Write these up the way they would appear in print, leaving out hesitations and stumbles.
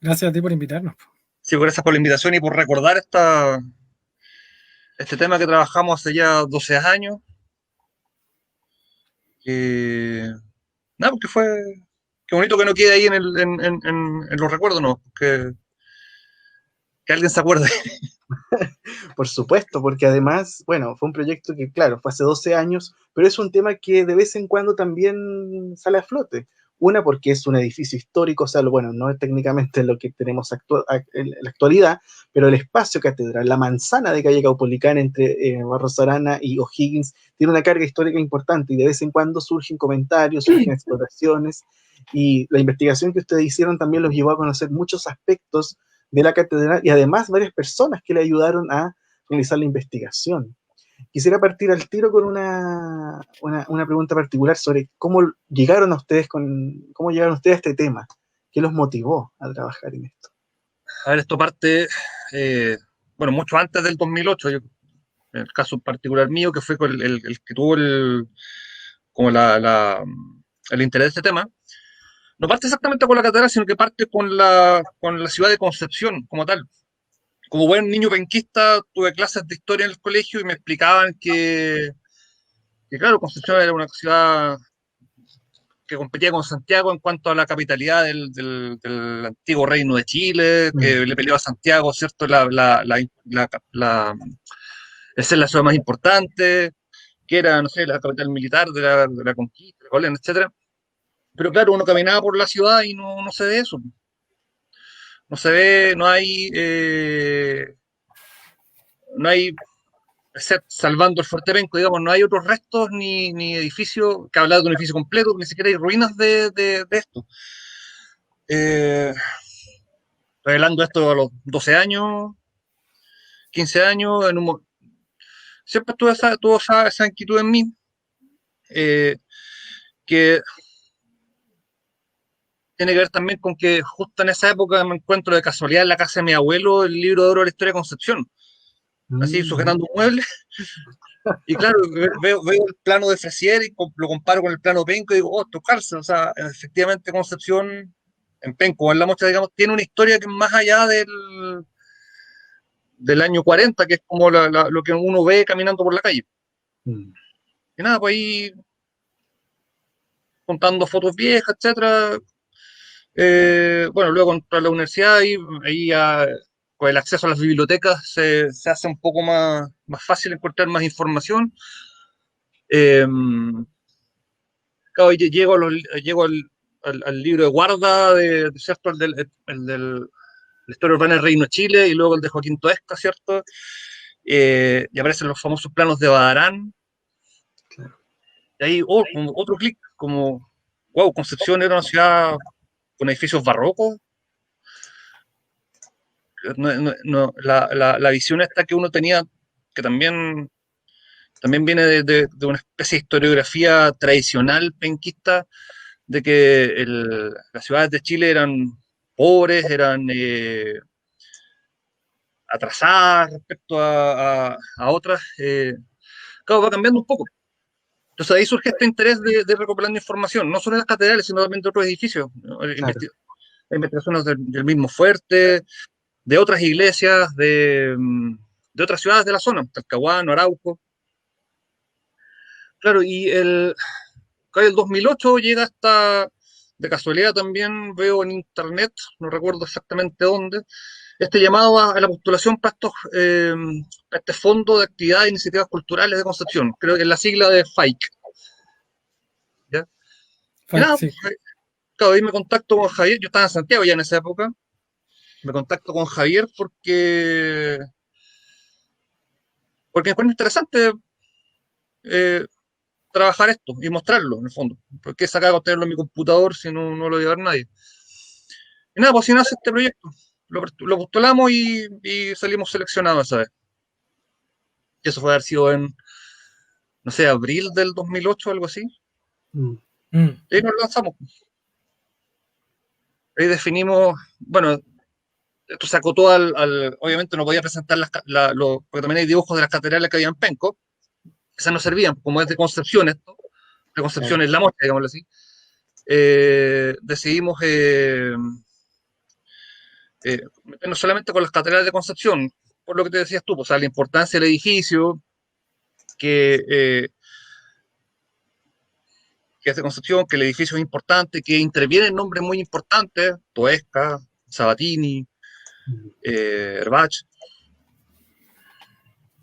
Gracias a ti por invitarnos. Sí, gracias por la invitación y por recordar este tema que trabajamos hace ya 12 años. Que, nada, porque qué bonito que no quede ahí en los recuerdos, ¿no? Que alguien se acuerde. Por supuesto, porque además, bueno, fue un proyecto que, claro, fue hace 12 años, pero es un tema que de vez en cuando también sale a flote. Una, porque es un edificio histórico, o sea, bueno, no es técnicamente lo que tenemos en la actualidad, pero el espacio catedral, la manzana de calle Caupolicán entre Barros Arana y O'Higgins, tiene una carga histórica importante y de vez en cuando surgen comentarios, surgen exploraciones, y la investigación que ustedes hicieron también los llevó a conocer muchos aspectos de la catedral y además varias personas que le ayudaron a realizar la investigación. Quisiera partir al tiro con una pregunta particular sobre cómo llegaron ustedes a este tema, qué los motivó a trabajar en esto. A ver, esto parte, bueno, mucho antes del 2008. En el caso particular mío, que fue el que tuvo como el interés de este tema. No parte exactamente con la catedral, sino que parte con la ciudad de Concepción como tal. Como buen niño penquista, tuve clases de historia en el colegio y me explicaban que claro, Concepción era una ciudad que competía con Santiago en cuanto a la capitalidad del antiguo reino de Chile, que le peleó a Santiago, ¿cierto? El ser la ciudad más importante, que era, no sé, la capital militar de la conquista, de Colón, etcétera. Pero claro, uno caminaba por la ciudad y no se ve eso. No se ve, no hay salvando el Fuerte Penco, digamos, no hay otros restos ni edificios, que hablar de un edificio completo, ni siquiera hay ruinas de esto. Eh, Revelando esto a los 12 años, 15 años, siempre tuve esa inquietud en mí, eh, que tiene que ver también con que justo en esa época me encuentro de casualidad en la casa de mi abuelo el libro de oro de la historia de Concepción, así sujetando un mueble. Y claro, veo el plano de Fresier y lo comparo con el plano Penco y digo, oh, tocarse, o sea, efectivamente Concepción, en Penco o en La Mocha, digamos, tiene una historia que es más allá del año 40, que es como lo que uno ve caminando por la calle. Mm. Y nada, pues ahí contando fotos viejas, etcétera. Bueno, luego entré a la universidad y ahí ya, con el acceso a las bibliotecas se hace un poco más fácil encontrar más información. Eh, Claro, llego al libro de Guarda, ¿cierto? La historia urbana del Reino de Chile, y luego el de Joaquín Toesca, ¿cierto? Y aparecen los famosos planos de Badarán, Claro. y ahí, como otro clic, como, wow, Concepción era una ciudad con edificios barrocos. La visión esta que uno tenía, que también viene de una especie de historiografía tradicional penquista, de que las ciudades de Chile eran pobres, eran atrasadas respecto a otras, claro, va cambiando un poco. Entonces ahí surge este interés de recopilando información, no solo de las catedrales, sino también de otros edificios, ¿no? Claro. Investigaciones del mismo Fuerte, de otras iglesias, de otras ciudades de la zona, Talcahuano, Arauco. Claro, el 2008 llega hasta, de casualidad también veo en internet, no recuerdo exactamente dónde, este llamado a la postulación para este Fondo de Actividades e Iniciativas Culturales de Concepción, creo que es la sigla de FAIC. ¿Ya? Y nada, Sí. claro, ahí me contacto con Javier, yo estaba en Santiago ya en esa época, me contacto con Javier porque me encuentro interesante eh, trabajar esto y mostrarlo en el fondo, porque es acá tenerlo en mi computador si no lo va a llevar nadie. Y nada, pues así nace este proyecto. Lo postulamos y salimos seleccionados esa vez. Y eso fue haber sido en, no sé, abril del 2008 o algo así. Mm. Y ahí nos lanzamos. Ahí definimos, bueno, esto se acotó obviamente no podía presentar porque también hay dibujos de las catedrales que había en Penco, esas no servían, como es de Concepción esto, de Concepción Claro. es la Mocha, digámoslo así. Decidimos no solamente con las catedrales de Concepción, por lo que te decías tú, pues, o sea, la importancia del edificio, que, eh, que es de Concepción, que el edificio es importante, que intervienen nombres muy importantes, Toesca, Sabatini, Herbach,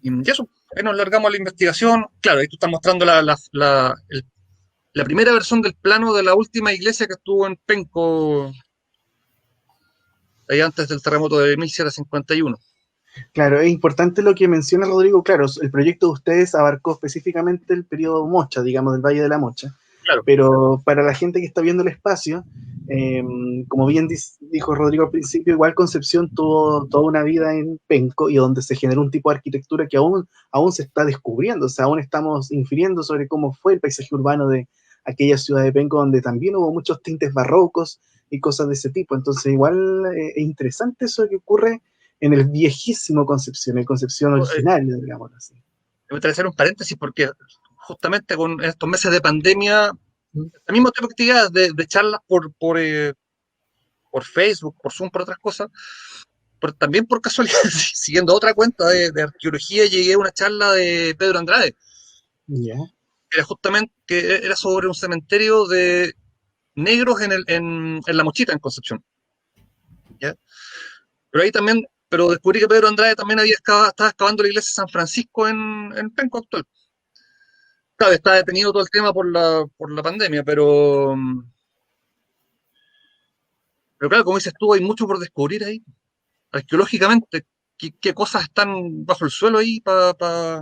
y eso, ahí nos largamos a la investigación. Claro, ahí tú estás mostrando la primera versión del plano de la última iglesia que estuvo en Penco, ahí antes del terremoto de 1751. Claro, es importante lo que menciona Rodrigo. Claro, el proyecto de ustedes abarcó específicamente el periodo Mocha, digamos, del Valle de la Mocha. Claro, Pero para la gente que está viendo el espacio, como bien dijo Rodrigo al principio, igual Concepción tuvo toda una vida en Penco y donde se generó un tipo de arquitectura que aún se está descubriendo, o sea, aún estamos infiriendo sobre cómo fue el paisaje urbano de aquella ciudad de Penco, donde también hubo muchos tintes barrocos y cosas de ese tipo. Entonces, igual es interesante eso que ocurre en el viejísimo Concepción, el Concepción originario, digamos así. me gustaría hacer un paréntesis porque justamente con estos meses de pandemia, el mismo tipo de actividades de charlas por Facebook, por Zoom, por otras cosas, pero también por casualidad, siguiendo otra cuenta de arqueología, llegué a una charla de Pedro Andrade, Ya. que era justamente que era sobre un cementerio de negros en La Mochita, en Concepción. ¿Ya? Pero ahí también, pero descubrí que Pedro Andrade también estaba excavando la iglesia de San Francisco en Penco actual. Claro, está detenido todo el tema por la pandemia, pero claro, como dices tú, hay mucho por descubrir ahí, arqueológicamente. ¿Qué cosas están bajo el suelo ahí para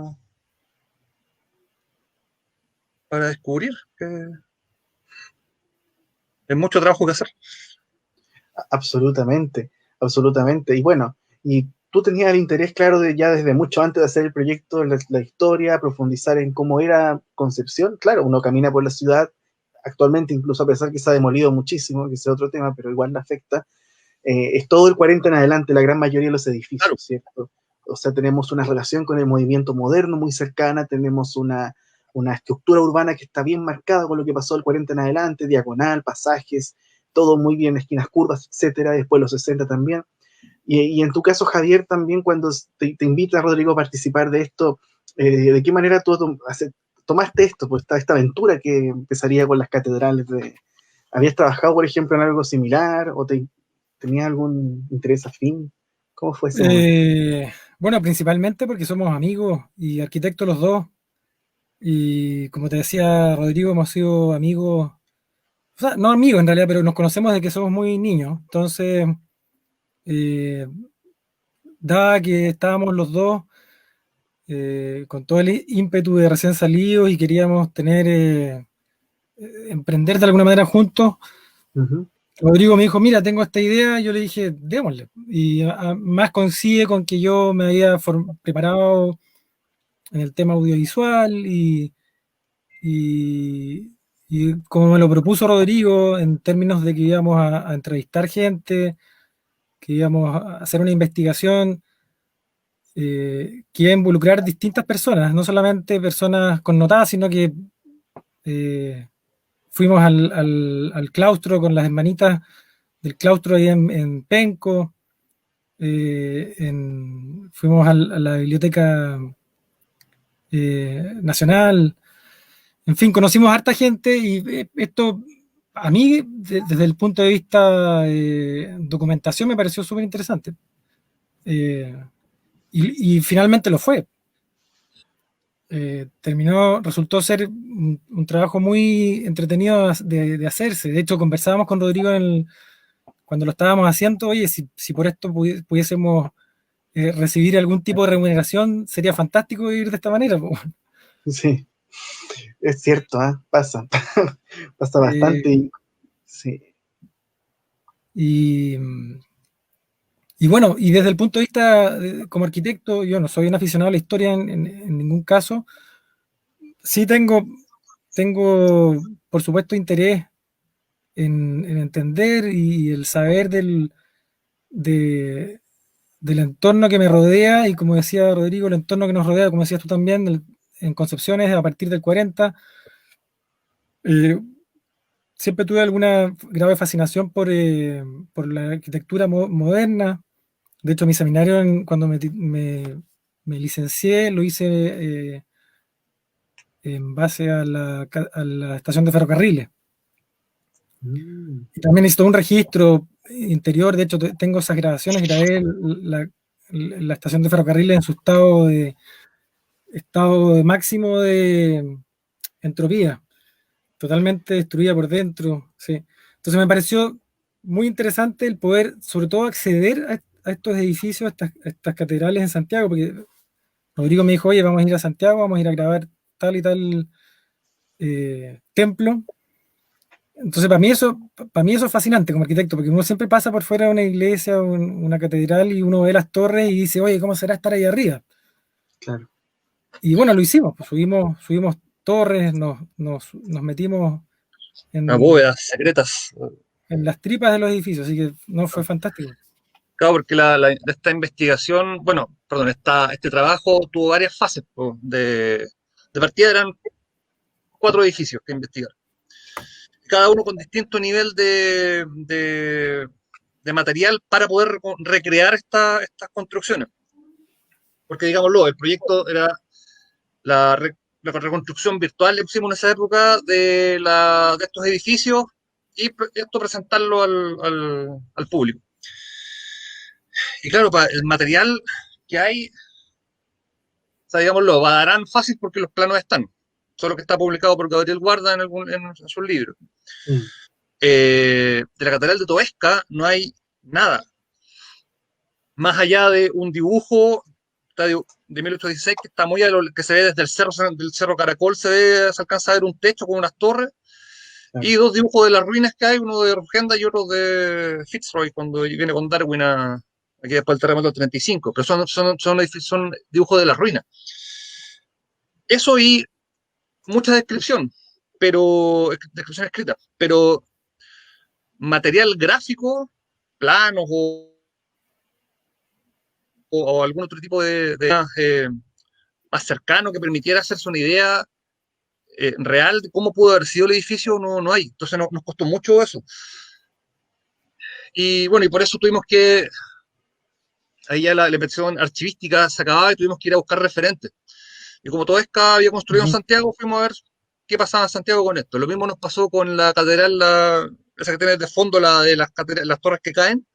descubrir? Hay mucho trabajo que hacer. Absolutamente, absolutamente. Y bueno, y tú tenías el interés, claro, de ya desde mucho antes de hacer el proyecto, la historia, profundizar en cómo era Concepción. Claro, uno camina por la ciudad, actualmente, incluso a pesar que se ha demolido muchísimo, que ese es otro tema, pero igual le afecta. Es todo el 40 en adelante, la gran mayoría de los Claro, edificios, ¿cierto? O sea, tenemos una relación con el movimiento moderno muy cercana, tenemos una estructura urbana que está bien marcada con lo que pasó del 40 en adelante, diagonal, pasajes, todo muy bien, esquinas curvas, etcétera, después los 60 también. Y en tu caso, Javier, también cuando te invita Rodrigo a participar de esto, ¿de qué manera tú tomaste esto, pues esta aventura que empezaría con las catedrales? ¿Habías trabajado, por ejemplo, en algo similar o tenías algún interés afín? ¿Cómo fue ese momento? Bueno, principalmente porque somos amigos y arquitectos los dos. Y como te decía Rodrigo, hemos sido amigos, o sea, no amigos en realidad, pero nos conocemos desde que somos muy niños. Entonces, eh, dada que estábamos los dos con todo el ímpetu de recién salidos y queríamos emprender de alguna manera juntos, Ujú. Rodrigo me dijo, mira, tengo esta idea, y yo le dije, démosle. Y más coincide con que yo me había preparado en el tema audiovisual y, y como me lo propuso Rodrigo, en términos de que íbamos a entrevistar gente, que íbamos a hacer una investigación que iba a involucrar distintas personas, no solamente personas connotadas, sino que eh, fuimos al claustro con las hermanitas del claustro ahí en Penco, fuimos a la biblioteca nacional. En fin, conocimos a harta gente y esto a mí, desde el punto de vista documentación, me pareció súper interesante. Eh, y finalmente lo fue. Resultó ser un trabajo muy entretenido de hacerse. De hecho, conversábamos con Rodrigo cuando lo estábamos haciendo, oye, si por esto pudiésemos recibir algún tipo de remuneración, sería fantástico vivir de esta manera. Sí, es cierto, ¿eh? Pasa, pasa bastante. Eh, Sí. y, y bueno, y desde el punto de vista como arquitecto, yo no soy un aficionado a la historia en ningún caso. Sí tengo, por supuesto, interés en entender y el saber de- del entorno que me rodea y como decía Rodrigo, el entorno que nos rodea, como decías tú también, en Concepción es a partir del 40. Eh, siempre tuve alguna grado de fascinación por la arquitectura moderna. De hecho, mi seminario, cuando me licencié, lo hice en base a la estación de ferrocarriles. Y también hice todo un registro interior. De hecho, tengo esas grabaciones, grabé la estación de ferrocarriles en su estado de máximo de entropía, totalmente destruida por dentro. Sí. Entonces me pareció muy interesante el poder, sobre todo, acceder a estos edificios, a estas catedrales en Santiago, porque Rodrigo me dijo, oye, vamos a ir a Santiago, vamos a ir a grabar tal y tal templo. Entonces, para mí eso es fascinante como arquitecto, porque uno siempre pasa por fuera de una iglesia o una catedral y uno ve las torres y dice, oye, ¿cómo será estar ahí arriba? Claro. Y bueno, lo hicimos, pues subimos torres, nos metimos Las en, bóvedas secretas. en las tripas de los edificios, así que no fue fantástico. Claro, porque esta investigación, bueno, perdón, este trabajo tuvo varias fases. Po, de partida eran 4 edificios que investigar. Cada uno con distinto nivel de material para poder recrear estas construcciones. Porque, digámoslo, el proyecto era la reconstrucción virtual, le pusimos en esa época, de estos edificios y esto presentarlo al público. Y claro, el material que hay, o sea, digámoslo, va a dar fácil porque los planos están. Solo que está publicado por Gabriel Guarda en sus libros. Mm. De la Catedral de Toesca no hay nada. Más allá de un dibujo de 1816 que está muy a lo que se ve desde del cerro Caracol, se alcanza a ver un techo con unas torres. Claro. Y 2 dibujos de las ruinas que hay, uno de Rugenda y otro de Fitzroy, cuando viene con Darwin aquí después del terremoto del 35. Pero son dibujos de las ruinas. Eso y mucha descripción, pero descripción escrita, pero material gráfico, planos o algún otro tipo más cercano que permitiera hacerse una idea real de cómo pudo haber sido el edificio, no hay. Entonces nos costó mucho eso. Y bueno, y por eso tuvimos que, ahí ya la inversión archivística se acababa y tuvimos que ir a buscar referentes. Y como Toesca había construido en Santiago, fuimos a ver qué pasaba en Santiago con esto. Lo mismo nos pasó con la catedral, esa que tiene de fondo, la de las torres que caen,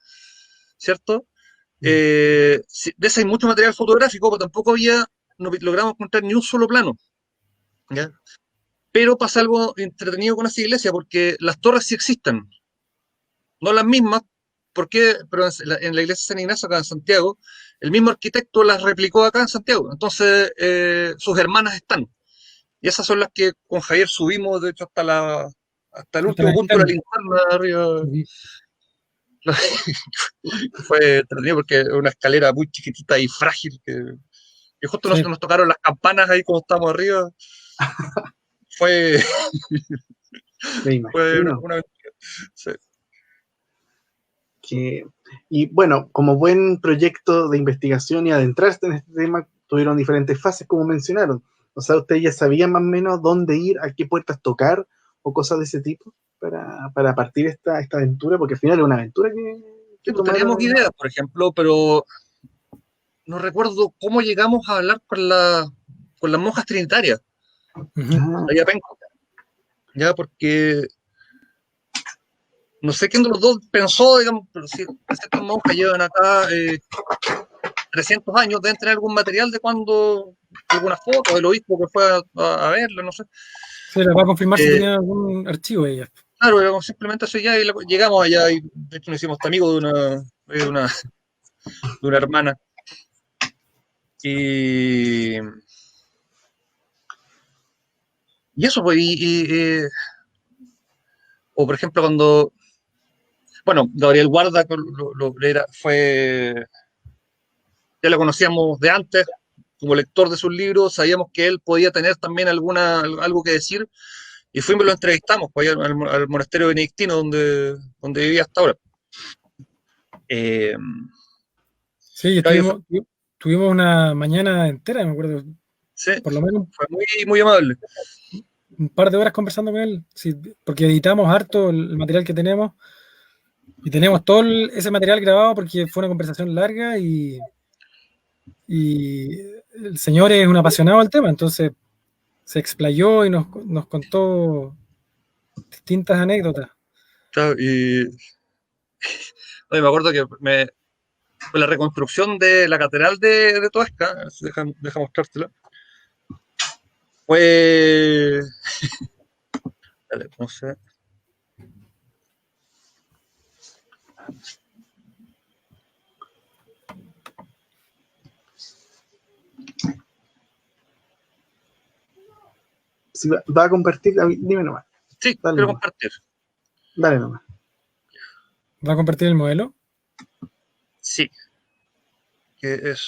¿cierto? De ese hay mucho material fotográfico, pero tampoco no logramos encontrar ni un solo plano. ¿Ya? Pero pasa algo entretenido con esa iglesia, porque las torres sí existen, no las mismas, porque, pero en la iglesia de San Ignacio, acá en Santiago, el mismo arquitecto las replicó acá en Santiago. Entonces, sus hermanas están. Y esas son las que con Javier subimos, de hecho, hasta el Hasta último la punto de la ventana. linterna arriba. Fue entretenido porque es una escalera muy chiquitita y frágil que justo Sí. nos tocaron las campanas ahí cuando estábamos arriba. Fue, Me fue imagino. una aventura. Sí. Y bueno, como buen proyecto de investigación y adentrarse en este tema, tuvieron diferentes fases, como mencionaron. O sea, ustedes ya sabían más o menos dónde ir, a qué puertas tocar o cosas de ese tipo para partir esta aventura, porque al final es una aventura Sí, que pues teníamos tomaron. ideas, por ejemplo, pero no recuerdo cómo llegamos a hablar con las monjas trinitarias, Ah, allá Penco, ya porque no sé quién de los dos pensó, digamos, pero si estas monjas llevan acá 300 años, deben tener algún material de cuando, alguna foto del obispo que fue a verlo, no sé. Sí, les va a confirmar si Eh, tenían algún archivo de ellas. claro, simplemente eso ya, y llegamos allá y de hecho nos hicimos amigos de una hermana. Y, y eso, pues, o por ejemplo, cuando, bueno, Gabriel Guarda ya lo conocíamos de antes, como lector de sus libros, sabíamos que él podía tener también algo que decir, y fuimos y lo entrevistamos pues, al monasterio benedictino donde vivía hasta ahora. Eh, Sí, claro, tuvimos una mañana entera, me acuerdo, sí, por lo menos fue muy, muy amable. un par de horas conversando con él, sí, porque editamos harto el material que tenemos y tenemos todo ese material grabado porque fue una conversación larga y el señor es un apasionado del tema, entonces se explayó y nos contó distintas anécdotas. Claro, oye, me acuerdo que la reconstrucción de la catedral de Toesca, deja mostrártela, fue... Dale, no sé. Si va a compartir, dime nomás. Sí, Dale quiero nomás. compartir. Dale nomás. ¿Va a compartir el modelo? Sí,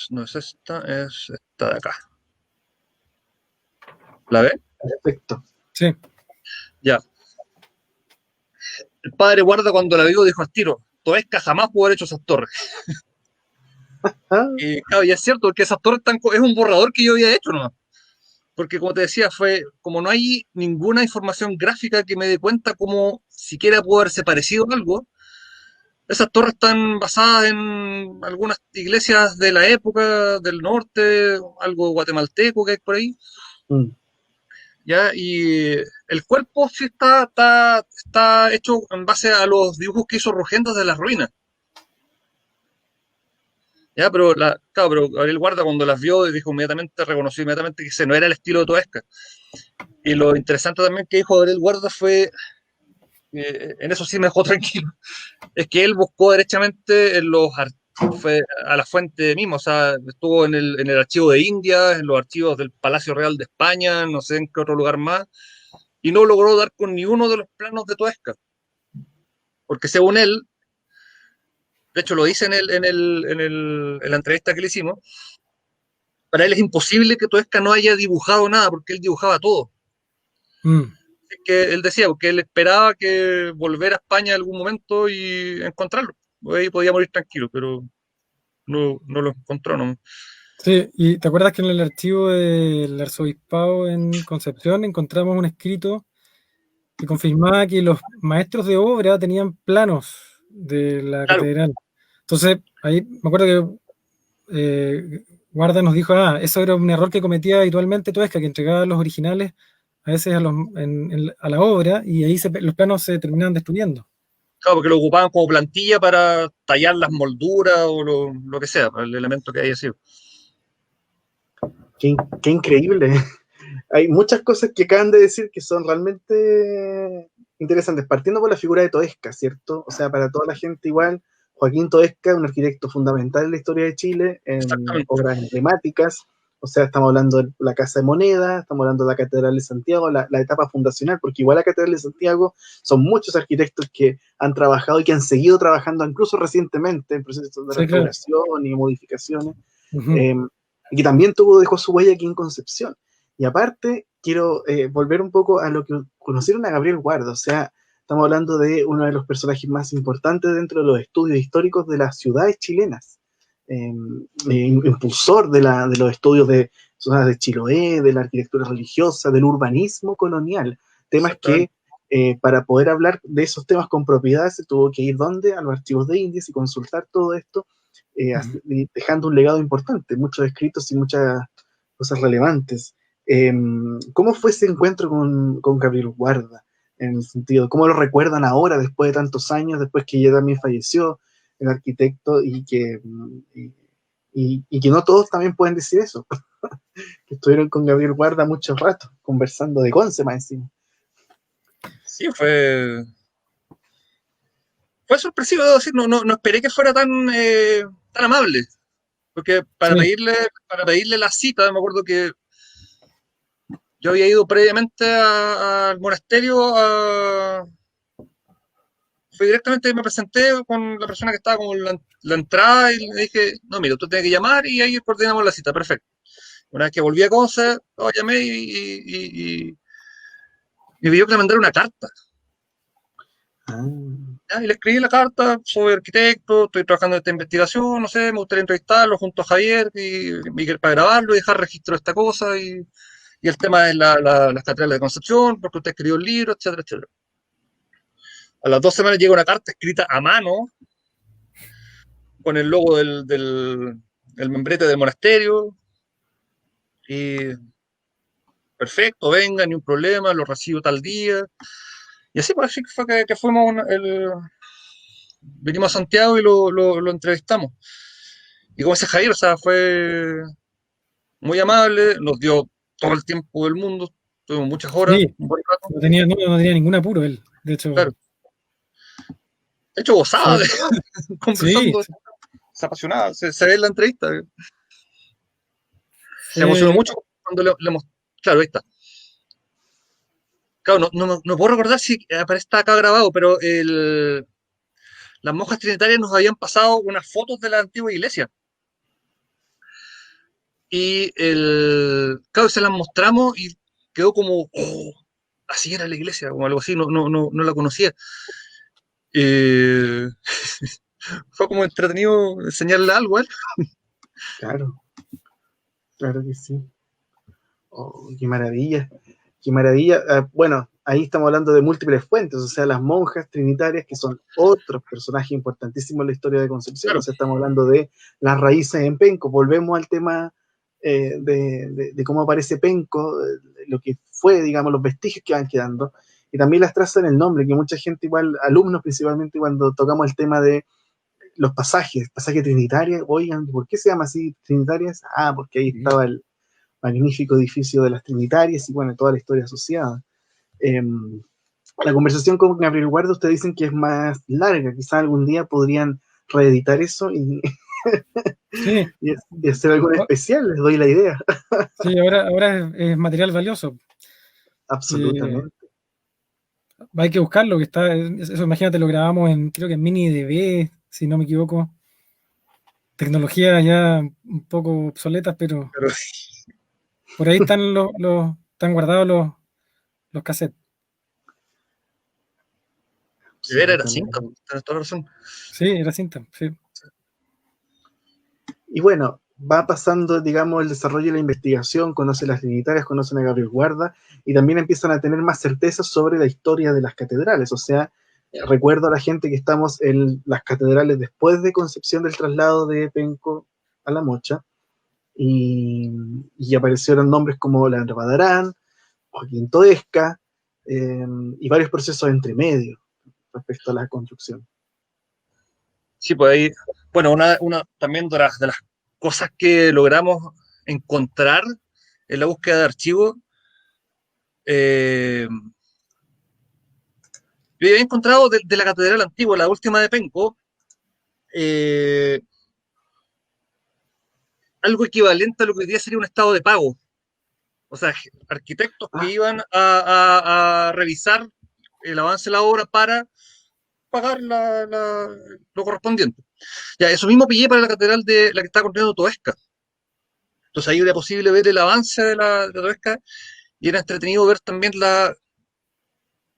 no es esta, es esta de acá. ¿La ve? Perfecto. Sí. Ya. El padre Guarda cuando la vio dijo al tiro, Toesca jamás pudo haber hecho esas torres. Ah, Y claro, y es cierto, porque esas torres es un borrador que yo había hecho nomás. Porque como te decía, como no hay ninguna información gráfica que me dé cuenta como siquiera pudo haberse parecido a algo, esas torres están basadas en algunas iglesias de la época del norte, algo guatemalteco que hay por ahí, mm. ¿ya? Y el cuerpo sí está hecho en base a los dibujos que hizo Rogendo de las ruinas. Ya, claro, pero Gabriel Guarda cuando las vio dijo inmediatamente, reconoció inmediatamente que ese no era el estilo de Toesca. Y lo interesante también que dijo Gabriel Guarda fue, en eso sí me dejó tranquilo, es que él buscó derechamente fue a la fuente misma, o sea, estuvo en el archivo de India, en los archivos del Palacio Real de España, no sé en qué otro lugar más, y no logró dar con ni uno de los planos de Toesca, porque según él, de hecho lo dice en la entrevista que le hicimos, para él es imposible que Toesca no haya dibujado nada, porque él dibujaba todo. Mm. Que él decía, porque él esperaba que volver a España en algún momento y encontrarlo. Ahí podía morir tranquilo, pero no lo encontró. No. Sí, y ¿te acuerdas que en el archivo del arzobispado en Concepción encontramos un escrito que confirmaba que los maestros de obra tenían planos de la Claro, catedral? Entonces, ahí me acuerdo que Guarda nos dijo, eso era un error que cometía habitualmente Toesca, que entregaba los originales a veces a la obra y ahí los planos se terminaban destruyendo. claro, porque lo ocupaban como plantilla para tallar las molduras o lo que sea, el elemento que haya sido. Qué increíble. Hay muchas cosas que acaban de decir que son realmente interesantes, partiendo por la figura de Toesca, ¿cierto? O sea, para toda la gente igual, Joaquín Toesca, un arquitecto fundamental en la historia de Chile, en Exactamente. obras emblemáticas, o sea, estamos hablando de la Casa de Moneda, estamos hablando de la Catedral de Santiago, la etapa fundacional, porque igual la Catedral de Santiago son muchos arquitectos que han trabajado y que han seguido trabajando incluso recientemente en procesos de Sí, claro. restauración y modificaciones, Uh-huh. y que también dejó su huella aquí en Concepción. Y aparte, quiero volver un poco a lo que conocieron a Gabriel Guarda, o sea, estamos hablando de uno de los personajes más importantes dentro de los estudios históricos de las ciudades chilenas, impulsor de los estudios de zonas de Chiloé, de la arquitectura religiosa, del urbanismo colonial, temas que para poder hablar de esos temas con propiedad se tuvo que ir ¿dónde? A los archivos de Indias y consultar todo esto, dejando un legado importante, muchos escritos y muchas cosas relevantes. ¿Cómo fue ese encuentro con Gabriel Guarda? En el sentido, ¿cómo lo recuerdan ahora, después de tantos años, después que ya también falleció el arquitecto y que no todos también pueden decir eso? Que estuvieron con Gabriel Guarda mucho rato, conversando de Conce más encima. Sí, fue sorpresivo, debo decir, no esperé que fuera tan amable, porque Sí. para pedirle la cita, me acuerdo que yo había ido previamente al monasterio, fui directamente, me presenté con la persona que estaba como en la entrada y le dije, no, mira, tú tienes que llamar y ahí coordinamos la cita, perfecto. Una vez que volví a Conce, llamé y me pidió que le mandara una carta. Ah, ¿Ya? Y le escribí la carta, soy arquitecto, estoy trabajando en esta investigación, no sé, me gustaría entrevistarlo junto a Javier para grabarlo y dejar registro de esta cosa. y el tema es las catedrales de Concepción, porque usted escribió el libro, etcétera, etcétera. A las 2 semanas llega una carta escrita a mano con el logo del membrete del monasterio y perfecto, venga, ni un problema, lo recibo tal día. Y así pues así fue que fuimos vinimos a Santiago y lo entrevistamos. Y como ese Jair, o sea, fue muy amable, nos dio todo el tiempo del mundo, tuvimos muchas horas, Sí, un buen rato, no tenía ningún apuro él. De hecho, claro. De hecho, gozaba fue, sí, conversando, se apasionaba, se ve en la entrevista. Se emocionó fue, mucho cuando le mostré. Claro, ahí está. Claro, no puedo recordar si está acá grabado, pero las monjas trinitarias nos habían pasado unas fotos de la antigua iglesia. Y claro, se las mostramos y quedó como, oh, así era la iglesia, como algo así, no la conocía. Eh, fue como entretenido enseñarle algo a él. Claro, claro que sí. Oh, qué maravilla, qué maravilla. Bueno, ahí estamos hablando de múltiples fuentes, o sea, las monjas trinitarias, que son otros personajes importantísimos en la historia de Concepción, o Claro, sea, estamos hablando de las raíces en Penco. Volvemos al tema de cómo aparece Penco, lo que fue, digamos, los vestigios que van quedando, y también las trazas en el nombre, que mucha gente, igual, alumnos principalmente, cuando tocamos el tema de los pasajes trinitarios, oigan, ¿por qué se llama así Trinitarias? Ah, porque ahí sí. estaba el magnífico edificio de las Trinitarias y bueno, toda la historia asociada. Eh, la conversación con Gabriel Guardo, ustedes dicen que es más larga, quizás algún día podrían reeditar eso sí, y hacer algo especial, les doy la idea. sí, ahora es material valioso. Eh, Absolutamente. hay que buscarlo, que está, eso imagínate, lo grabamos creo que en MiniDB, si no me equivoco. Tecnología ya un poco obsoletas, pero Pero por ahí están guardados los cassettes. de ver era cinta, Absolutamente. tienes toda la razón. Sí, era cinta, sí. Y bueno, va pasando, digamos, el desarrollo de la investigación, conocen las trinitarias, conocen a Gabriel Guarda, y también empiezan a tener más certeza sobre la historia de las catedrales. O sea, recuerdo a la gente que estamos en las catedrales después de Concepción, del traslado de Penco a La Mocha, y, y aparecieron nombres como Leandro Badarán, Joaquín Toesca, y varios procesos entre medio respecto a la construcción. Sí, pues ahí, bueno, también de las cosas que logramos encontrar en la búsqueda de archivos, yo había encontrado de la catedral antigua, la última de Penco, eh, algo equivalente a lo que hoy día sería un estado de pago. O sea, arquitectos que Ah, iban a revisar el avance de la obra para pagar lo correspondiente. Ya, eso mismo pillé para la catedral de la que está construyendo Toesca. Entonces ahí era posible ver el avance de Toesca y era entretenido ver también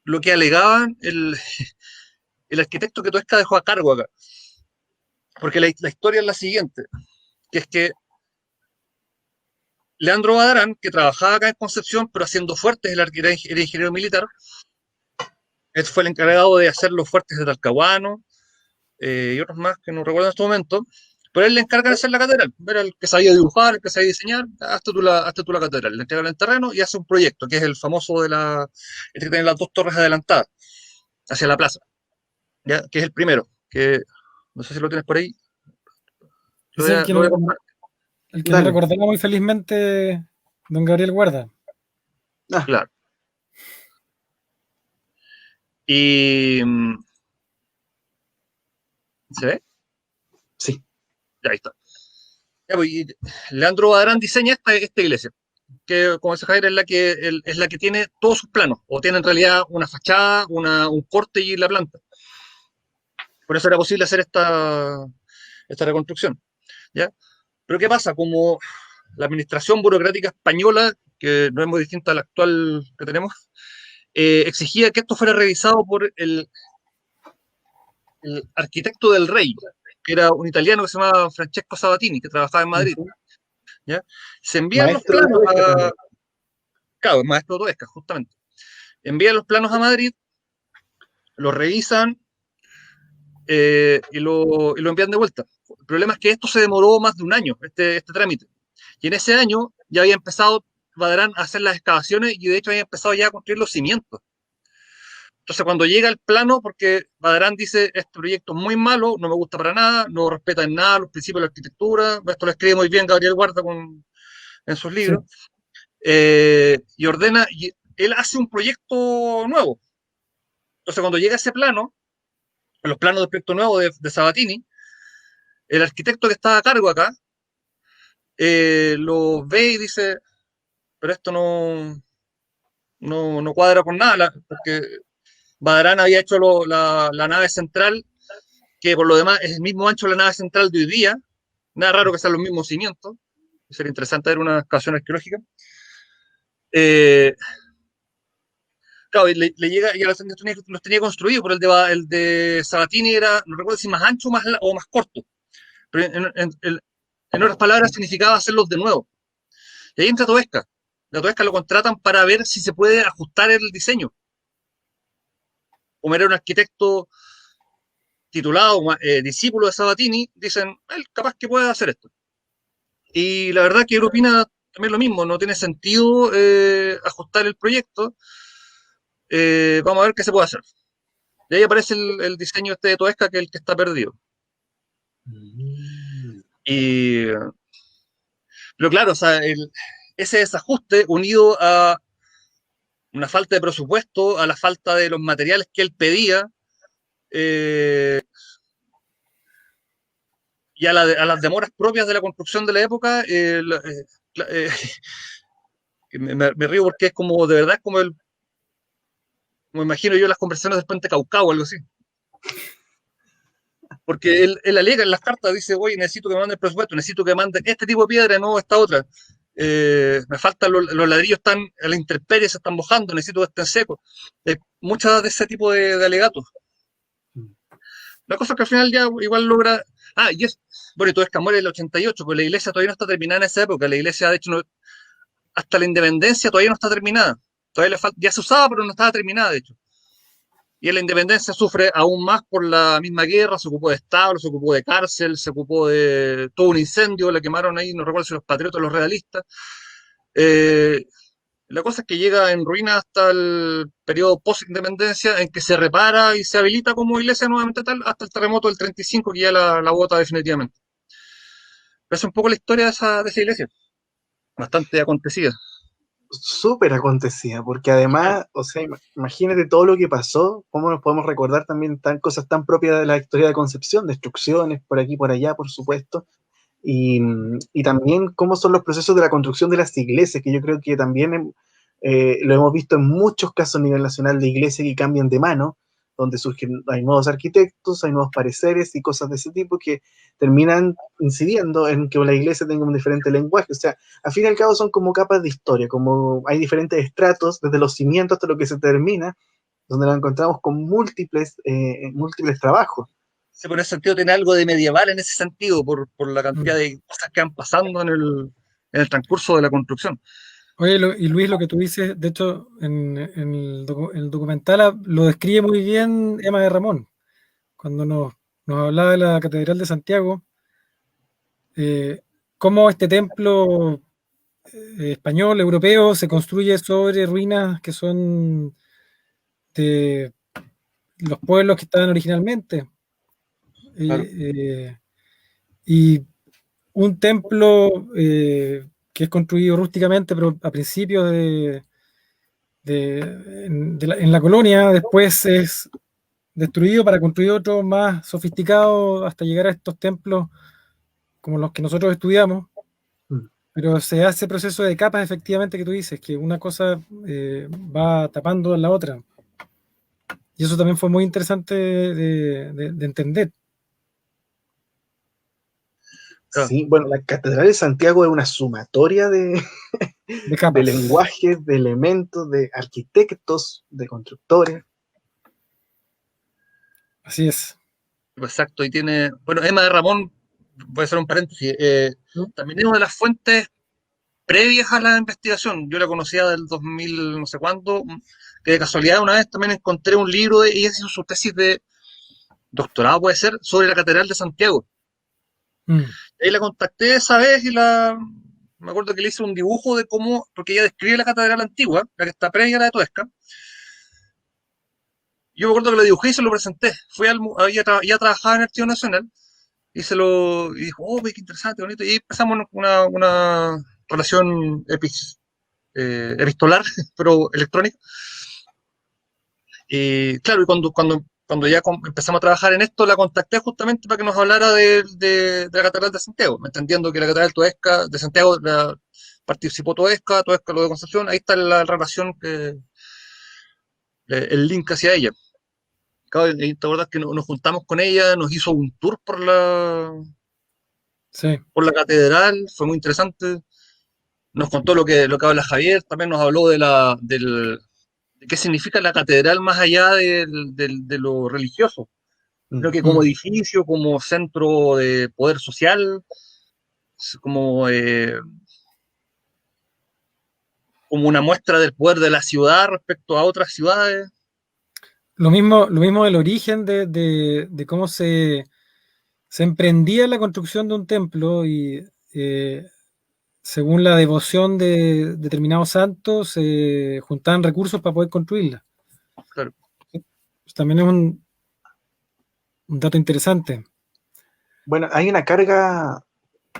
lo que alegaban el arquitecto que Toesca dejó a cargo acá. Porque la historia es la siguiente, que es que Leandro Badarán, que trabajaba acá en Concepción, pero haciendo fuertes, era ingeniero militar, él fue el encargado de hacer los fuertes de Talcahuano y otros más que no recuerdo en este momento, pero él le encarga de hacer la catedral, era el que sabía dibujar, el que sabía diseñar, hazte tú la catedral, le entregan el terreno y hace un proyecto, que es el famoso este que tiene las dos torres adelantadas hacia la plaza, ¿ya? Que es el primero, que no sé si lo tienes por ahí, Es el que lo no, voy a comprar. el que no dale. recordaba muy felizmente don Gabriel Guarda. Ah, Claro. Y ¿se ve? sí. Ya ahí está. Ya, pues, Leandro Badarán diseña esta iglesia, que como dice Javier, es la que tiene todos sus planos, o tiene en realidad una fachada, un corte y la planta. Por eso era posible hacer esta reconstrucción. ¿Ya? Pero ¿qué pasa? Como la administración burocrática española, que no es muy distinta a la actual que tenemos, exigía que esto fuera revisado por el arquitecto del rey, que era un italiano que se llamaba Francesco Sabatini, que trabajaba en Madrid. Uh-huh. ¿Ya? Se envían los Maestro de planos Toesca también. claro, el maestro Toesca, justamente. Envía los planos a Madrid, los revisan y lo envían de vuelta. El problema es que esto se demoró más de un año, este trámite. Y en ese año ya había empezado Badarán a hacer las excavaciones y de hecho había empezado ya a construir los cimientos. Entonces cuando llega el plano, porque Badarán dice, este proyecto es muy malo, no me gusta para nada, no respeta en nada los principios de la arquitectura, esto lo escribe muy bien Gabriel Guarda en sus Sí. libros, y ordena, y él hace un proyecto nuevo. Entonces cuando llega ese plano, los planos del proyecto nuevo de Sabatini, el arquitecto que está a cargo acá lo ve y dice, pero esto no cuadra con nada, porque Badarán había hecho la nave central, que por lo demás es el mismo ancho de la nave central de hoy día, nada raro que sean los mismos cimientos, sería interesante ver una excavación arqueológica. Claro, le llega, ya los tenía construidos, pero el de Sabatini era, no recuerdo si más ancho o más corto, pero en otras palabras significaba hacerlos de nuevo. Y ahí entra Toesca. La Toesca lo contratan para ver si se puede ajustar el diseño. Como era un arquitecto titulado, discípulo de Sabatini, dicen, él capaz que puede hacer esto. Y la verdad que él opina también lo mismo, no tiene sentido ajustar el proyecto, vamos a ver qué se puede hacer. Y ahí aparece el diseño este de Toesca, que es el que está perdido. Y, pero claro, o sea, ese desajuste unido a una falta de presupuesto, a la falta de los materiales que él pedía, y a las demoras propias de la construcción de la época, me río porque es como, de verdad, es como imagino yo las conversaciones del puente Caucao o algo así. Porque él alega en las cartas, dice, oye, necesito que me manden el presupuesto, necesito que me manden este tipo de piedra, no esta otra. Me faltan los ladrillos, están a la intemperie, se están mojando, necesito que estén secos. Muchas de ese tipo de alegatos. La cosa es que al final ya igual logra. Ah, y es. Bueno, y todo es que muere el 88, pues la iglesia todavía no está terminada en esa época. La iglesia, de hecho, hasta la independencia todavía no está terminada. Todavía ya se usaba, pero no estaba terminada, de hecho. Y en la independencia sufre aún más por la misma guerra, se ocupó de establos, se ocupó de cárcel, se ocupó de todo un incendio, la quemaron ahí, no recuerdo si los patriotas o los realistas. Eh, la cosa es que llega en ruina hasta el periodo post-independencia, en que se repara y se habilita como iglesia nuevamente tal, hasta el terremoto del 35, que ya la bota definitivamente. Pero es un poco la historia de esa iglesia, bastante acontecida. Súper acontecida, porque además, o sea, imagínate todo lo que pasó, cómo nos podemos recordar también cosas tan propias de la historia de Concepción, destrucciones por aquí, por allá, por supuesto, y también cómo son los procesos de la construcción de las iglesias, que yo creo que también lo hemos visto en muchos casos a nivel nacional de iglesias que cambian de mano, donde hay nuevos arquitectos, hay nuevos pareceres y cosas de ese tipo que terminan incidiendo en que la iglesia tenga un diferente lenguaje. O sea, al fin y al cabo son como capas de historia, como hay diferentes estratos, desde los cimientos hasta lo que se termina, donde nos encontramos con múltiples trabajos. Sí, por ese sentido tiene algo de medieval en ese sentido, por la cantidad de cosas que van pasando en el transcurso de la construcción. Oye, y Luis, lo que tú dices, de hecho, en el documental lo describe muy bien Emma de Ramón, cuando nos hablaba de la Catedral de Santiago, cómo este templo español, europeo, se construye sobre ruinas que son de los pueblos que estaban originalmente. Claro. Y un templo que es construido rústicamente, pero a principios en la colonia, después es destruido para construir otro más sofisticado hasta llegar a estos templos como los que nosotros estudiamos. Pero se hace proceso de capas, efectivamente, que tú dices, que una cosa va tapando a la otra. Y eso también fue muy interesante de entender. Claro. Sí, bueno, la Catedral de Santiago es una sumatoria de capas. lenguajes, de elementos, de arquitectos, de constructores. Así es. Exacto, y bueno, Emma de Ramón, voy a hacer un paréntesis, también es una de las fuentes previas a la investigación. Yo la conocía del 2000 no sé cuándo, que de casualidad una vez también encontré un libro de ella, hizo su tesis de doctorado, puede ser, sobre la Catedral de Santiago. Mm. Ahí la contacté esa vez me acuerdo que le hice un dibujo de cómo, porque ella describe la catedral antigua, la que está previa a la de Toesca. Yo me acuerdo que lo dibujé y se lo presenté. Ya trabajaba en el Archivo Nacional y dijo, oh, qué interesante, bonito. Y empezamos una relación epistolar, pero electrónica. Y claro, y cuando ya empezamos a trabajar en esto, la contacté justamente para que nos hablara de la Catedral de Santiago, entendiendo que la Catedral Toesca, de Santiago participó Toesca lo de Concepción, ahí está la relación, el link hacia ella. Claro, y te acuerdas que nos juntamos con ella, nos hizo un tour Sí. por la catedral, fue muy interesante. Nos contó lo que habla Javier, también nos habló de qué significa la catedral más allá de lo religioso. Creo que como Mm. edificio, como centro de poder social, como, como una muestra del poder de la ciudad respecto a otras ciudades. Lo mismo del origen de cómo se emprendía la construcción de un templo y según la devoción de determinados santos se juntaban recursos para poder construirla. Claro. Pues también es un dato interesante. Bueno, hay una carga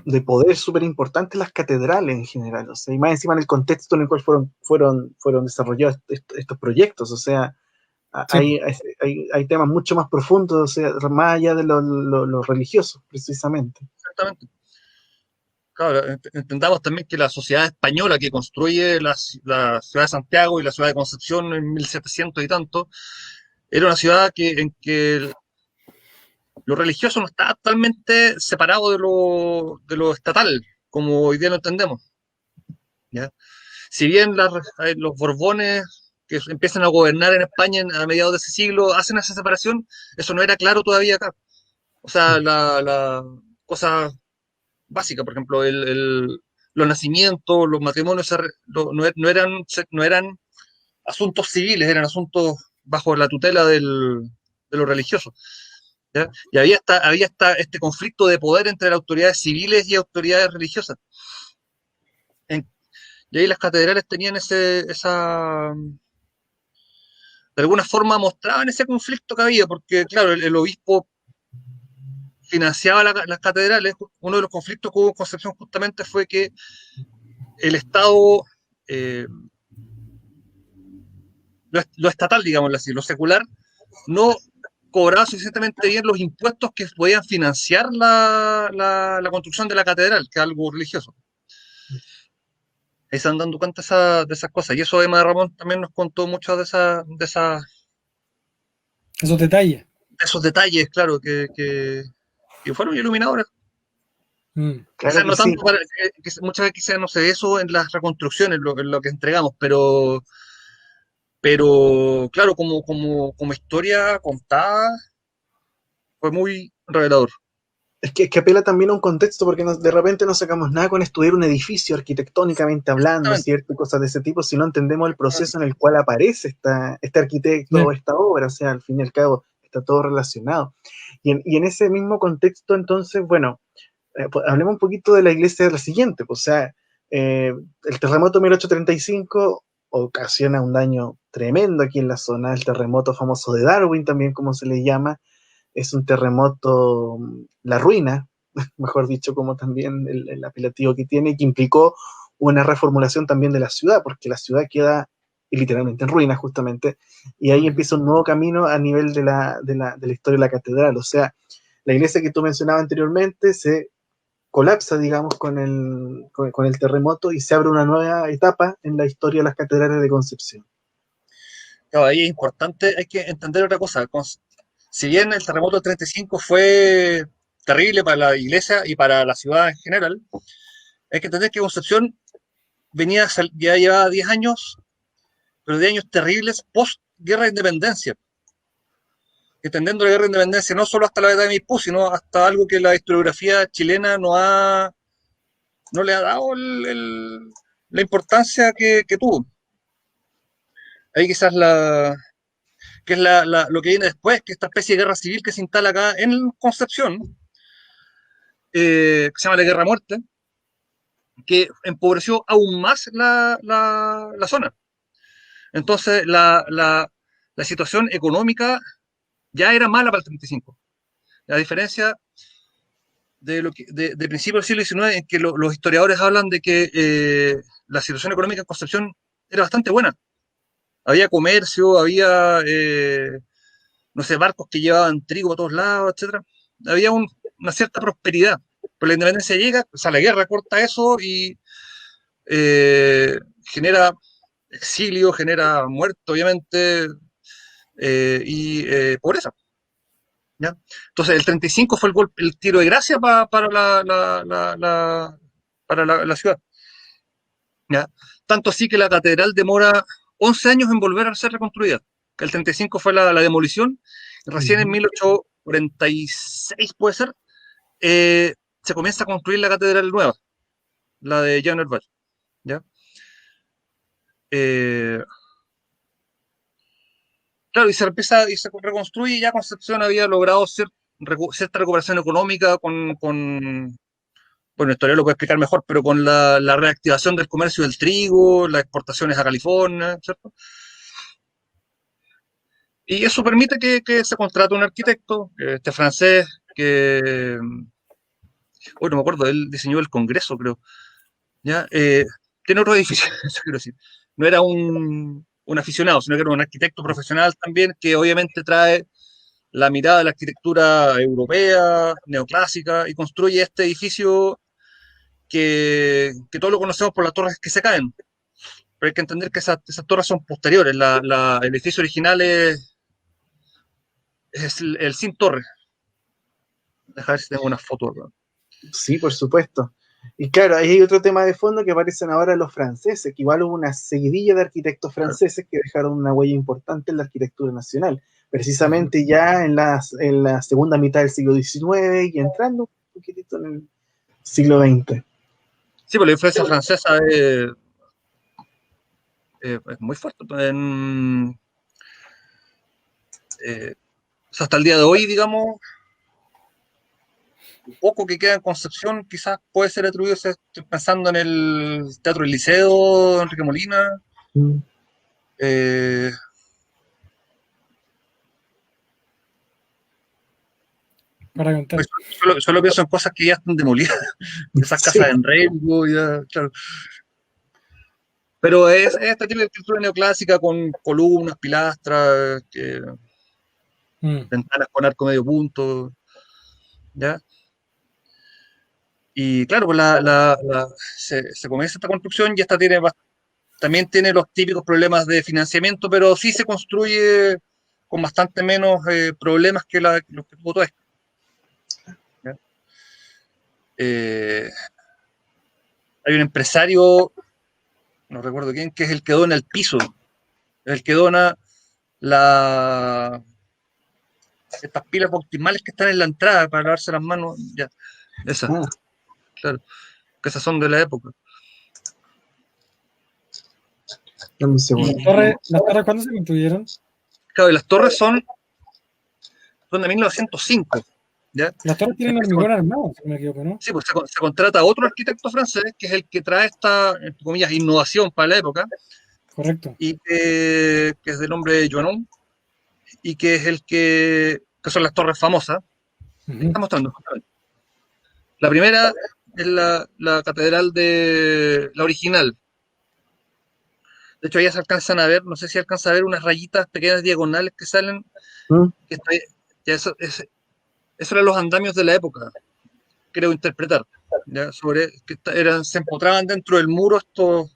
de poder súper importante en las catedrales en general, o sea, y más encima en el contexto en el cual fueron desarrollados estos proyectos, o sea, Sí, hay temas mucho más profundos, o sea, más allá de lo religioso, precisamente. Exactamente. Claro, entendamos también que la sociedad española que construye la ciudad de Santiago y la ciudad de Concepción en 1700 y tanto, era una ciudad en que lo religioso no está totalmente separado de lo estatal, como hoy día lo entendemos. ¿Ya? Si bien los Borbones que empiezan a gobernar en España a mediados de ese siglo hacen esa separación, eso no era claro todavía acá. O sea, la cosa básica, por ejemplo, los nacimientos, los matrimonios no eran asuntos civiles, eran asuntos bajo la tutela de lo religioso. ¿Ya? Y había este conflicto de poder entre las autoridades civiles y autoridades religiosas. En- y ahí las catedrales tenían de alguna forma mostraban ese conflicto que había, porque claro, el obispo financiaba las catedrales. Uno de los conflictos que hubo en Concepción justamente fue que el Estado, eh, lo estatal, digámoslo así, lo secular, no cobraba suficientemente bien los impuestos que podían financiar la construcción de la catedral, que es algo religioso. Ahí se están dando cuenta de esas cosas. Y eso Emma de Ramón también nos contó muchos esos detalles. de esos detalles, claro, que fueron iluminadores. Claro Quizás que no sí. tanto que muchas veces quizás no sé eso en las reconstrucciones, en lo que entregamos, pero claro, como historia contada, fue muy revelador. Es que apela también a un contexto, porque de repente no sacamos nada con estudiar un edificio arquitectónicamente hablando, Exactamente. ¿cierto? Y cosas de ese tipo, si no entendemos el proceso en el cual aparece este arquitecto Sí. o esta obra, o sea, al fin y al cabo está todo relacionado. Y en ese mismo contexto, entonces, bueno, pues, hablemos un poquito de la iglesia de la siguiente, pues, o sea, el terremoto de 1835 ocasiona un daño tremendo aquí en la zona, el terremoto famoso de Darwin también, como se le llama, es un terremoto, la ruina, mejor dicho, como también el apelativo que tiene, que implicó una reformulación también de la ciudad, porque la ciudad queda literalmente en ruinas justamente, y ahí Ujú. empieza un nuevo camino a nivel de la historia de la catedral, o sea, la iglesia que tú mencionabas anteriormente se colapsa, digamos, con el terremoto y se abre una nueva etapa en la historia de las catedrales de Concepción. Claro, ahí es importante, hay que entender otra cosa. Si bien el terremoto del 35 fue terrible para la iglesia y para la ciudad en general, hay que entender que Concepción ya llevaba 10 años, pero 10 años terribles post guerra de independencia. Entendiendo la guerra de independencia no solo hasta la edad de Maipú, sino hasta algo que la historiografía chilena no le ha dado la importancia que tuvo. Ahí quizás que es lo que viene después, que esta especie de guerra civil que se instala acá en Concepción, que se llama la Guerra Muerte, que empobreció aún más la zona. Entonces, la situación económica ya era mala para el 35. A diferencia de principios del siglo XIX, en que los historiadores hablan de que la situación económica en Concepción era bastante buena. Había comercio, había, no sé, barcos que llevaban trigo a todos lados, etc. Había una cierta prosperidad. Pero la independencia llega, o sea, la guerra corta eso y genera exilio, genera muerte, obviamente, y pobreza. ¿Ya? Entonces, el 35 fue el tiro de gracia para la ciudad. ¿Ya? Tanto así que la catedral demora 11 años en volver a ser reconstruida. El 35 fue la demolición, recién en 1846, puede ser, se comienza a construir la catedral nueva, la de Jean Nerval. ¿Ya? Claro, y se empieza y se reconstruye, y ya Concepción había logrado cierta recuperación económica bueno, el historiador lo puede explicar mejor, pero con la reactivación del comercio del trigo, las exportaciones a California, ¿cierto? Y eso permite que se contrate un arquitecto, este francés, que, hoy no me acuerdo, él diseñó el Congreso, creo, ¿ya? Tiene otro edificio, eso quiero decir. No era un aficionado, sino que era un arquitecto profesional también, que obviamente trae la mirada de la arquitectura europea, neoclásica, y construye este edificio que todos lo conocemos por las torres que se caen. Pero hay que entender que esas torres son posteriores. El edificio original es el sin torre. Deja ver si tengo una foto acá. Sí, por supuesto. Y claro, ahí hay otro tema de fondo que aparecen ahora los franceses, que igual hubo una seguidilla de arquitectos franceses que dejaron una huella importante en la arquitectura nacional, precisamente ya en la segunda mitad del siglo XIX y entrando un poquitito en el siglo XX. Sí, pero la influencia francesa es muy fuerte. O sea, hasta el día de hoy, digamos, un poco que queda en Concepción quizás puede ser atribuido, estoy pensando en el Teatro del Liceo, Enrique Molina. Para contar. Solo pienso en cosas que ya están demolidas. Esas casas en Rainbow, ya, claro. Pero es esta tipo de arquitectura neoclásica con columnas, pilastras, ventanas con arco medio punto, ¿ya? Y claro, pues se comienza esta construcción y esta también tiene los típicos problemas de financiamiento, pero sí se construye con bastante menos problemas que los que tuvo todo esto. Hay un empresario, no recuerdo quién, que es el que dona el piso, el que dona estas pilas bautismales que están en la entrada para lavarse las manos, ya, esas, claro, que esas son de la época. ¿Las torres cuándo se construyeron? Claro, y las torres son de 1905. ¿Ya? Las torres tienen hormigón armado, si me equivoco, ¿no? Sí, pues se contrata a otro arquitecto francés, que es el que trae esta, entre comillas, innovación para la época. Correcto. Y que es del nombre de Jonon, y que es el que son las torres famosas. Está mostrando. La primera es la catedral de la original. De hecho, ahí se alcanzan a ver, no sé si alcanza a ver unas rayitas pequeñas diagonales que salen. Eso eran los andamios de la época, creo interpretar. ¿Ya? Se empotraban dentro del muro estas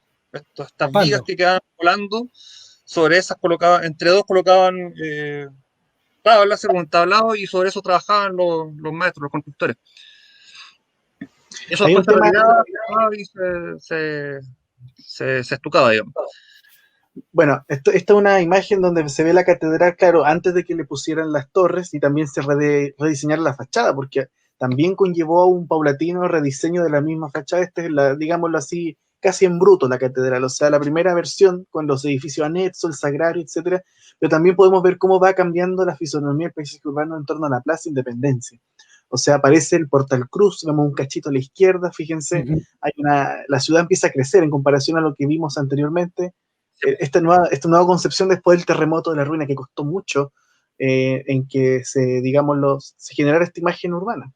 vigas que quedaban volando. Sobre esas entre dos colocaban tablas, un tablado, y sobre eso trabajaban los maestros, los constructores. Eso después se retiraba y se estucaba, digamos. Bueno, esta es una imagen donde se ve la catedral, claro, antes de que le pusieran las torres y también se rediseñara la fachada, porque también conllevó a un paulatino rediseño de la misma fachada. Esta es digámoslo así, casi en bruto la catedral, o sea, la primera versión con los edificios anexos, el sagrario, etcétera, pero también podemos ver cómo va cambiando la fisonomía del paisaje urbano en torno a la Plaza Independencia. O sea, aparece el Portal Cruz, vemos un cachito a la izquierda, fíjense, la ciudad empieza a crecer en comparación a lo que vimos anteriormente. Esta nueva concepción después del terremoto de la ruina que costó mucho en que se generara esta imagen urbana.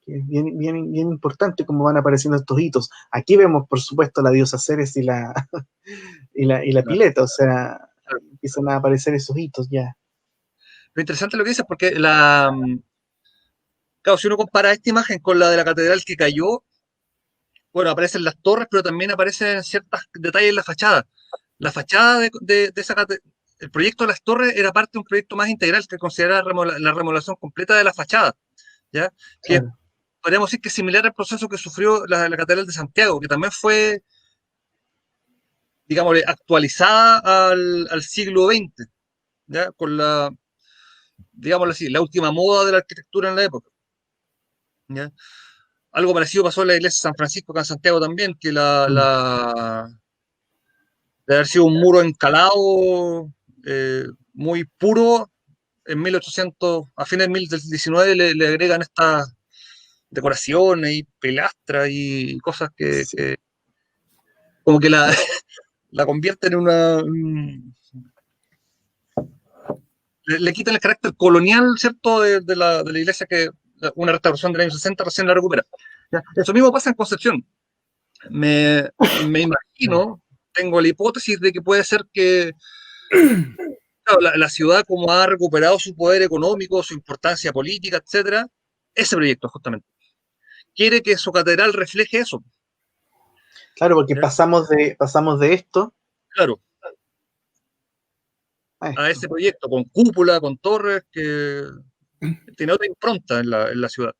Que es bien, bien, bien importante cómo van apareciendo estos hitos. Aquí vemos, por supuesto, la diosa Ceres y la pileta, o sea, empiezan a aparecer esos hitos ya. Lo interesante es lo que dices, porque claro, si uno compara esta imagen con la de la catedral que cayó, bueno, aparecen las torres, pero también aparecen ciertos detalles en la fachada. La fachada de esa catedral, el proyecto de las torres era parte de un proyecto más integral que considera la remodelación completa de la fachada, ¿ya? Que Claro. podríamos decir que es similar al proceso que sufrió la Catedral de Santiago, que también fue, digamos, actualizada al siglo XX, ¿ya? Con digámoslo así, la última moda de la arquitectura en la época, ¿ya? Algo parecido pasó en la iglesia de San Francisco, acá en Santiago también, que de haber sido un muro encalado, muy puro, en 1800, a fines del 19 le agregan estas decoraciones y pilastras y cosas Sí. que como que la convierten en le quitan el carácter colonial, ¿cierto? De la iglesia, que una restauración del año 60 recién la recupera. ¿Ya? Eso mismo pasa en Concepción. Me imagino, tengo la hipótesis de que puede ser que claro, la ciudad, como ha recuperado su poder económico, su importancia política, etcétera, ese proyecto justamente quiere que su catedral refleje eso. Claro, porque ¿Ya? pasamos de esto Claro, a a esto. ese proyecto, con cúpula, con torres, que tiene otra impronta en la ciudad.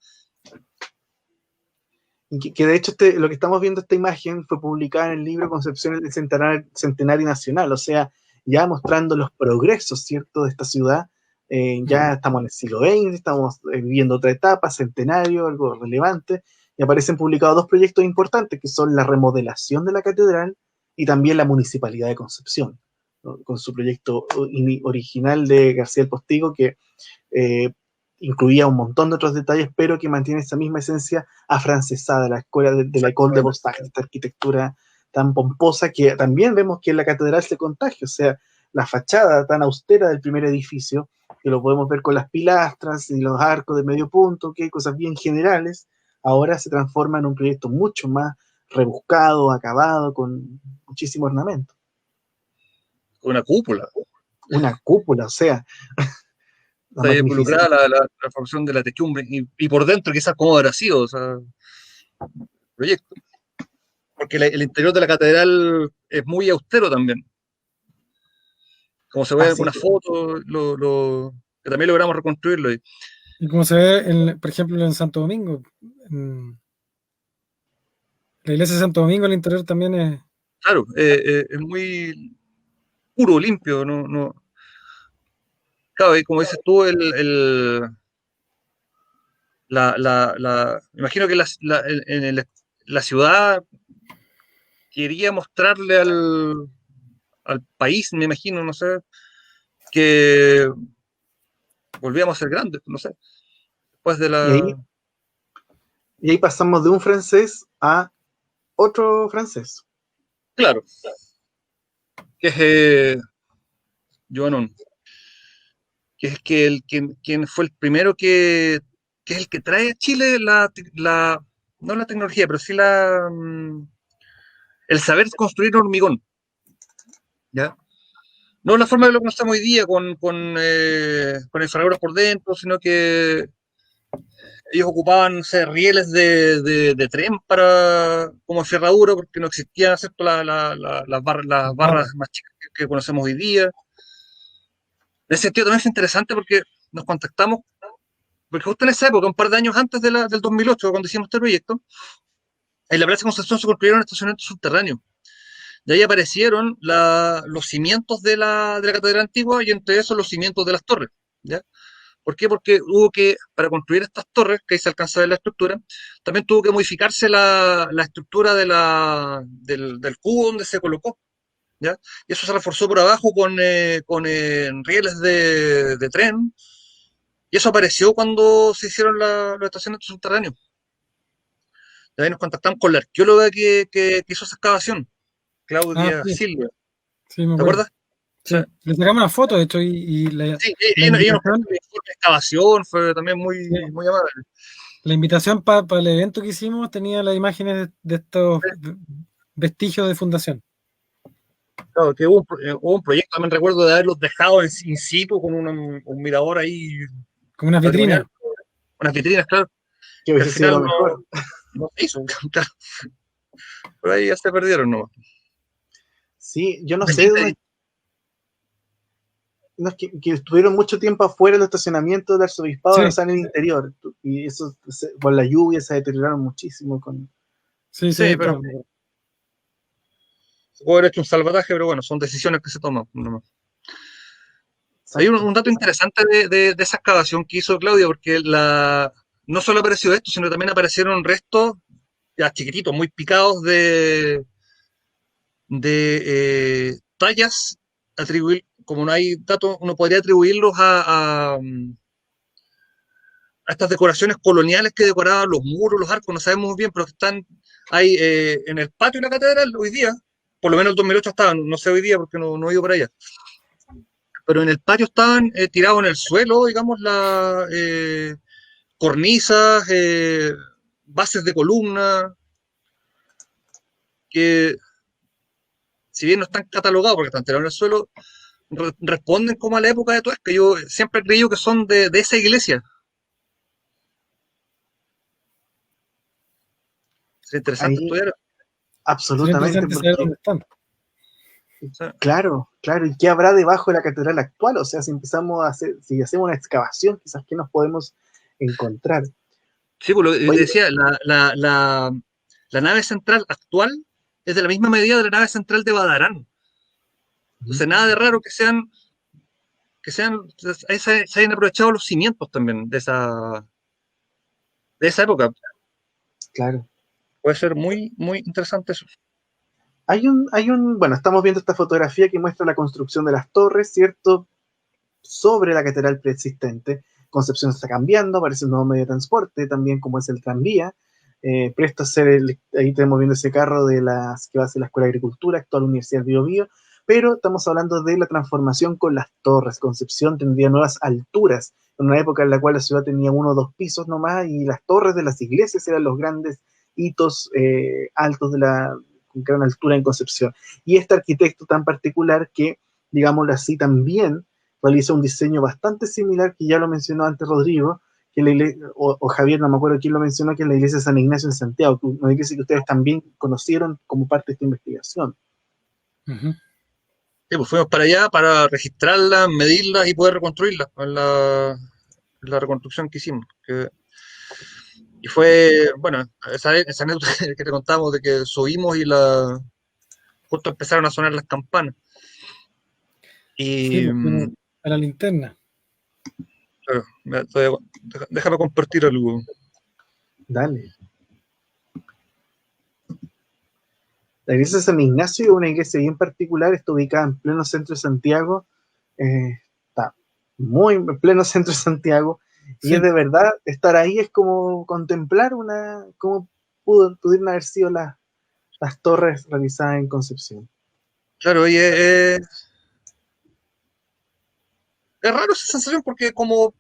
Y que de hecho lo que estamos viendo, esta imagen, fue publicada en el libro Concepción del Centenario Nacional, o sea, ya mostrando los progresos, ¿cierto?, de esta ciudad. Ya estamos en el siglo XX, estamos viviendo otra etapa, centenario, algo relevante, y aparecen publicados dos proyectos importantes, que son la remodelación de la catedral y también la Municipalidad de Concepción, ¿no?, con su proyecto original de García del Postigo, que eh, incluía un montón de otros detalles, pero que mantiene esa misma esencia afrancesada, la escuela de la École de Beaux-Arts, esta arquitectura tan pomposa que también vemos que en la catedral se contagia, o sea, la fachada tan austera del primer edificio, que lo podemos ver con las pilastras y los arcos de medio punto, que cosas bien generales, ahora se transforma en un proyecto mucho más rebuscado, acabado, con muchísimo ornamento. Una cúpula. Una cúpula, o sea, la Está involucrada magnificencia. la formación de la techumbre y por dentro quizás cómo habrá sido, o sea, proyecto. Porque el interior de la catedral es muy austero también. Como se ve en Así algunas fotos, que también logramos reconstruirlo. Y como se ve, por ejemplo, en Santo Domingo, en la iglesia de Santo Domingo, el interior también es... Claro, es muy puro, limpio. No, claro, y como dices tú, imagino que la ciudad quería mostrarle al país, me imagino, no sé, que volvíamos a ser grandes, no sé, después de Y ahí, y ahí pasamos de un francés a otro francés. claro, que es Joanon, que es quien fue el primero que es el que trae a Chile no la tecnología, pero sí el saber construir hormigón, ¿ya? No la forma de lo que conocemos hoy día con inframuros por dentro, sino que ellos ocupaban, no sé, rieles de tren como ferradura, porque no existían, ¿cierto? Las barras más chicas que conocemos hoy día. En ese sentido también es interesante porque nos contactamos, porque justo en esa época, un par de años antes del 2008, cuando hicimos este proyecto, en la Plaza Concepción se construyeron estacionamientos subterráneos. De ahí aparecieron los cimientos de la catedral antigua y entre esos los cimientos de las torres, ¿ya? ¿Por qué? Porque hubo que, para construir estas torres, que ahí se alcanza a ver la estructura, también tuvo que modificarse la estructura del cubo donde se colocó, ¿ya? Y eso se reforzó por abajo con rieles de tren, y eso apareció cuando se hicieron los estacionamientos subterráneos. De ahí nos contactamos con la arqueóloga que hizo esa excavación, Ah, Claudia sí, Silva. sí, me ¿Te acuerdo. acuerdas? O Sí, sea, le sacamos una foto, de hecho, y sí, la ella nos prestó invitación, el informe de excavación, fue también sí, muy amable. la invitación para el evento que hicimos tenía las imágenes de estos vestigios de fundación, Claro, que hubo un proyecto, también recuerdo de haberlos dejado in situ con un mirador ahí como unas patrimonial, vitrinas. unas vitrinas, claro, Que que al hubiese sido final lo mejor. no se hizo, claro, por ahí ya se perdieron, ¿no? Sí, yo no sé Imagínate, dónde, no, es que estuvieron mucho tiempo afuera del estacionamiento del arzobispado, o Sí, sea, en el interior, y eso por la lluvia se deterioraron muchísimo con... sí, sí, sí, pero claro. se puede haber hecho un salvataje, pero bueno, son decisiones que se toman. ¿No? Hay Exacto. un dato interesante de esa excavación que hizo Claudia, porque no solo apareció esto, sino también aparecieron restos ya chiquititos, muy picados de tallas, como no hay datos, uno podría atribuirlos a estas decoraciones coloniales que decoraban los muros, los arcos, no sabemos muy bien, pero que están ahí en el patio de la catedral hoy día, por lo menos el 2008 estaban, no sé hoy día porque no he ido para allá, pero en el patio estaban tirados en el suelo, digamos, las cornisas, bases de columna, que si bien no están catalogados porque están tirados en el suelo, responden como a la época de Tuesca. Yo siempre he creído que son de esa iglesia. Sería interesante Ahí, estudiar. Sería absolutamente, interesante saber porque, dónde están. O sea, claro, claro, ¿y qué habrá debajo de la catedral actual? O sea, si empezamos a hacer, si hacemos una excavación, quizás qué nos podemos encontrar. sí, pues lo que te Oye, decía, la nave central actual es de la misma medida de la nave central de Badarán. Entonces, nada de raro se hayan aprovechado los cimientos también de esa época. claro. Puede ser muy interesante eso. Bueno, estamos viendo esta fotografía que muestra la construcción de las torres, ¿cierto? Sobre la catedral preexistente. Concepción está cambiando, aparece un nuevo medio de transporte, también como es el tranvía. Presta a ser, ahí estamos viendo ese carro que va a ser la Escuela de Agricultura, actual Universidad Bio Bio, pero estamos hablando de la transformación con las torres. Concepción tendría nuevas alturas, en una época en la cual la ciudad tenía 1 o 2 pisos nomás, y las torres de las iglesias eran los grandes hitos altos de la con gran altura en Concepción. Y este arquitecto tan particular que, digámoslo así, también realiza un diseño bastante similar, que ya lo mencionó antes Rodrigo, que o Javier, no me acuerdo quién lo mencionó, que es la iglesia de San Ignacio en Santiago, una iglesia que ustedes también conocieron como parte de esta investigación. Ujú. Sí, pues fuimos para allá para registrarlas, medirlas y poder reconstruirlas en la reconstrucción que hicimos. Y fue, bueno, esa anécdota que te contamos de que subimos y justo empezaron a sonar las campanas. Sí, Y pues fuimos a la linterna. claro, déjame compartir algo. Dale. La iglesia de San Ignacio es una iglesia bien particular, está ubicada en pleno centro de Santiago, está muy en pleno centro de Santiago, y es Sí, de verdad, estar ahí es como contemplar cómo pudieron haber sido las torres realizadas en Concepción. Claro, y es raro esa sensación porque como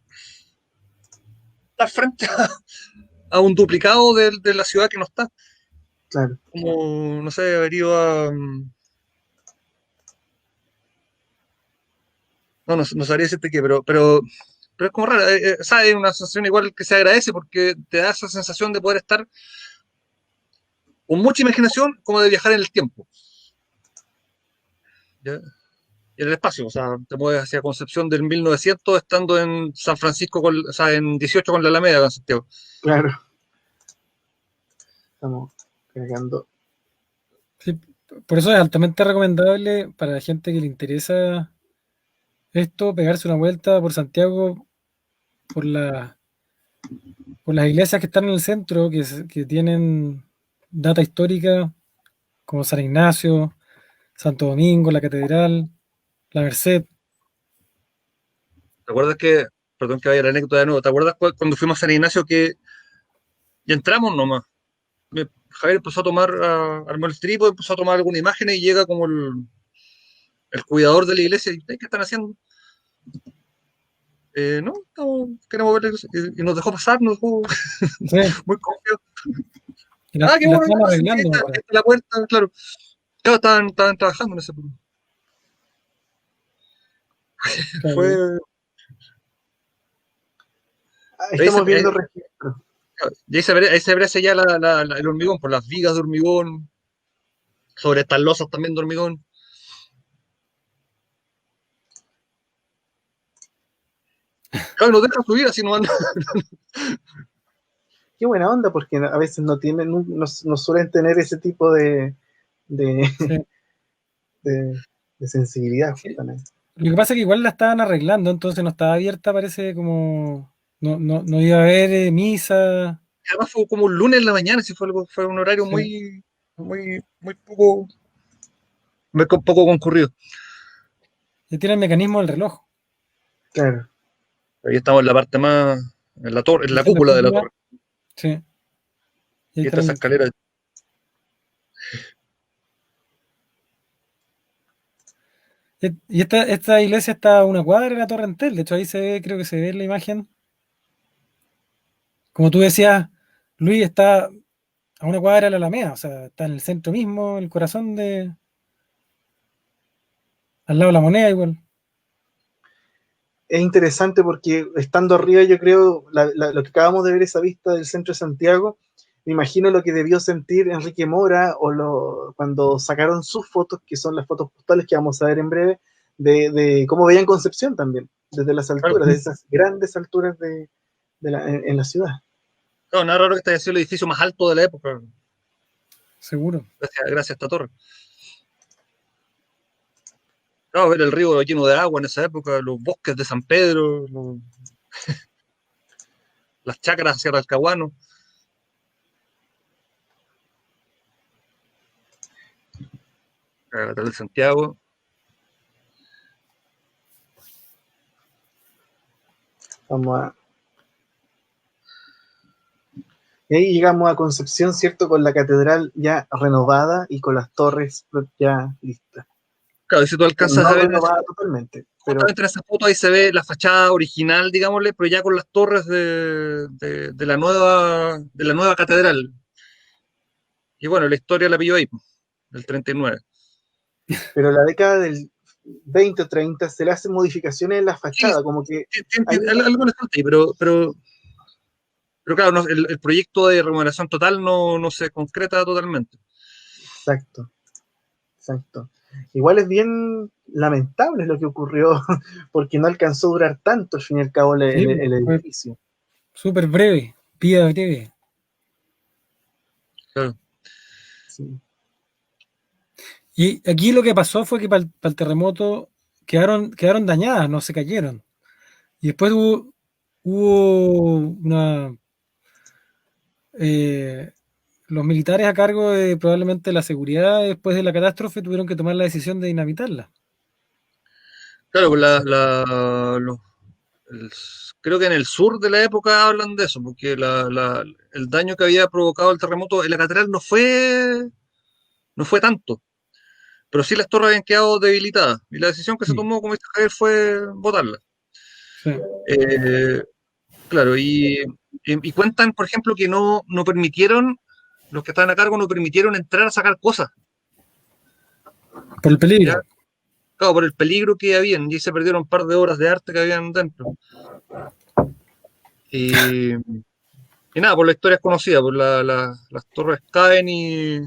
estar frente a un duplicado de la ciudad que no está. Claro. Como, no sé, haber ido a... no sabría decirte qué, pero es como raro. O sea, es una sensación igual que se agradece porque te da esa sensación de poder estar con mucha imaginación como de viajar en el tiempo. ¿Ya? Y en el espacio, o sea, te mueves hacia Concepción del 1900 estando en San Francisco, o sea, en 18 con la Alameda, en Santiago. Claro, estamos cargando. sí. Por eso es altamente recomendable para la gente que le interesa esto, pegarse una vuelta por Santiago, por la, por las iglesias que están en el centro, que tienen data histórica, como San Ignacio, Santo Domingo, la Catedral, la Merced. ¿Te acuerdas que, perdón que vaya la anécdota de nuevo, ¿te acuerdas cuando fuimos a San Ignacio que ya entramos nomás? Javier empezó a tomar, armó el trípode, empezó a tomar alguna imagen y llega como el cuidador de la iglesia y ¿qué están haciendo? No, queremos ver la iglesia. Y nos dejó pasar, nos dejó Sí, muy confiado. y Qué la bueno, ya estaban pasen, arreglando, me ahí parece. está la puerta, claro. Claro, estaban trabajando en ese punto. Claro, Fue. Ahí se, Estamos viendo registros. ahí se aprecia ya el hormigón, por las vigas de hormigón, sobre estas losas también de hormigón. Claro, nos dejan subir así no anda. Qué buena onda, porque a veces no tienen, no suelen tener ese tipo de, sí. de sensibilidad, Sí. justamente. Lo que pasa es que igual la estaban arreglando, entonces no estaba abierta, parece como no iba a haber misa. Además fue como un lunes en la mañana, si fue un horario Sí. muy poco concurrido. Y tiene el mecanismo del reloj. Claro. Ahí estamos en la parte más, en la torre, en Ahí la está la cúpula de la cúpula. torre. Sí. Y ahí Y está está esa el- escalera. Y esta iglesia está a una cuadra de la Torre Entel. De hecho, ahí se ve, creo que se ve en la imagen. Como tú decías, Luis está a una cuadra de la Alameda, o sea, está en el centro mismo, el corazón de. Al lado de la Moneda, igual. Es interesante porque estando arriba, yo creo, lo que acabamos de ver, esa vista del centro de Santiago, me imagino lo que debió sentir Enrique Mora cuando sacaron sus fotos, que son las fotos postales que vamos a ver en breve, de cómo veían Concepción también, desde las Claro, alturas, de esas grandes alturas en la ciudad. no, nada raro que este haya sido el edificio más alto de la época, Seguro. gracias a esta torre. Claro, ver el río lleno de agua en esa época, los bosques de San Pedro, las chacras hacia Talcahuano. La Catedral de Santiago. Vamos a... Y ahí llegamos a Concepción, ¿cierto? Con la catedral ya renovada y con las torres ya listas. Claro, y si tú Bueno, alcanzas no a ver renovada totalmente, pero justamente en esa foto, ahí se ve la fachada original, digámosle, pero ya con las torres de la nueva catedral. Y bueno, la historia la pilló ahí, del 39. pero la década del 20 o 30 se le hacen modificaciones en la Sí, fachada, como que hay algo le falta ahí, pero claro, el proyecto de remodelación total no se concreta totalmente. exacto, exacto. Igual es bien lamentable lo que ocurrió, porque no alcanzó a durar tanto al fin y al cabo Sí, el fue edificio. súper breve, vida breve. Claro. Sí. Y aquí lo que pasó fue que para el terremoto quedaron dañadas, no se cayeron. Y después hubo una. eh, los militares a cargo de probablemente la seguridad después de la catástrofe tuvieron que tomar la decisión de dinamitarla. Claro, pues el- creo que en el sur de la época hablan de eso, porque el daño que había provocado el terremoto en la catedral no fue tanto, pero sí las torres habían quedado debilitadas. Y la decisión que se Sí, tomó, como dice Javier, fue botarlas. sí. Eh, claro, y cuentan, por ejemplo, que no permitieron, los que estaban a cargo no permitieron entrar a sacar cosas, Por el ¿ya? peligro. Claro, por el peligro que habían, y se perdieron un par de obras de arte que habían dentro. Y, y nada, por la historia es conocida, por las torres caen y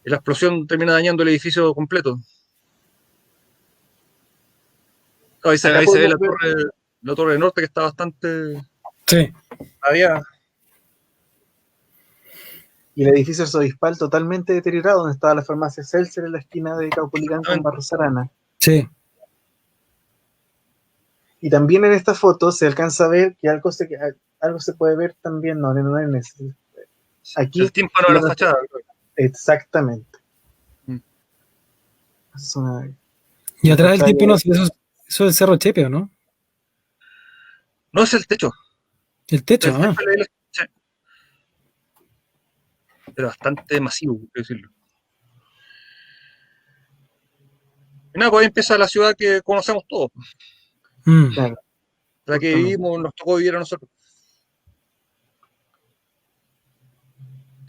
la explosión termina dañando el edificio completo. Claro, Acá ahí se ve podemos ver, la torre norte que está bastante Sí. había. y el edificio arzobispal totalmente deteriorado, donde estaba la farmacia Seltzer en la esquina de Caupolicán con Barros Arana. Sí. Y también en esta foto se alcanza a ver que algo se puede ver también, no en ese. El Aquí, tímpano en de la la fachada. exactamente. Mm. Es una- Y un atrás del detalle. tímpano, sí, eso es el Cerro Chepe, ¿o no? No es el techo. El techo, El techo ah. de la iglesia, sí, pero bastante masivo, quiero decirlo. Y nada, pues ahí empieza la ciudad que conocemos todos, Mm. Claro, la que justamente. vivimos, nos tocó vivir a nosotros.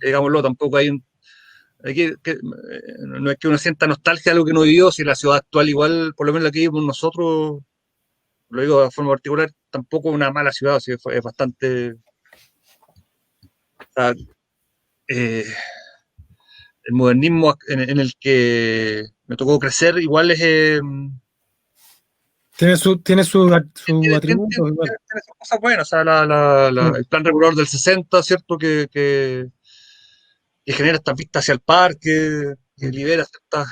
Digámoslo, tampoco hay un. No es que uno sienta nostalgia de algo que no vivió, si la ciudad actual igual, por lo menos la que vivimos nosotros, lo digo de forma particular, tampoco es una mala ciudad, sí, es bastante. O sea, eh, el modernismo en el que me tocó crecer igual es. Tiene su atributo igual. Tiene sus cosas buenas, o sea, Sí. el plan regulador del 60, ¿cierto? Que genera estas vistas hacia el parque, que libera ciertas,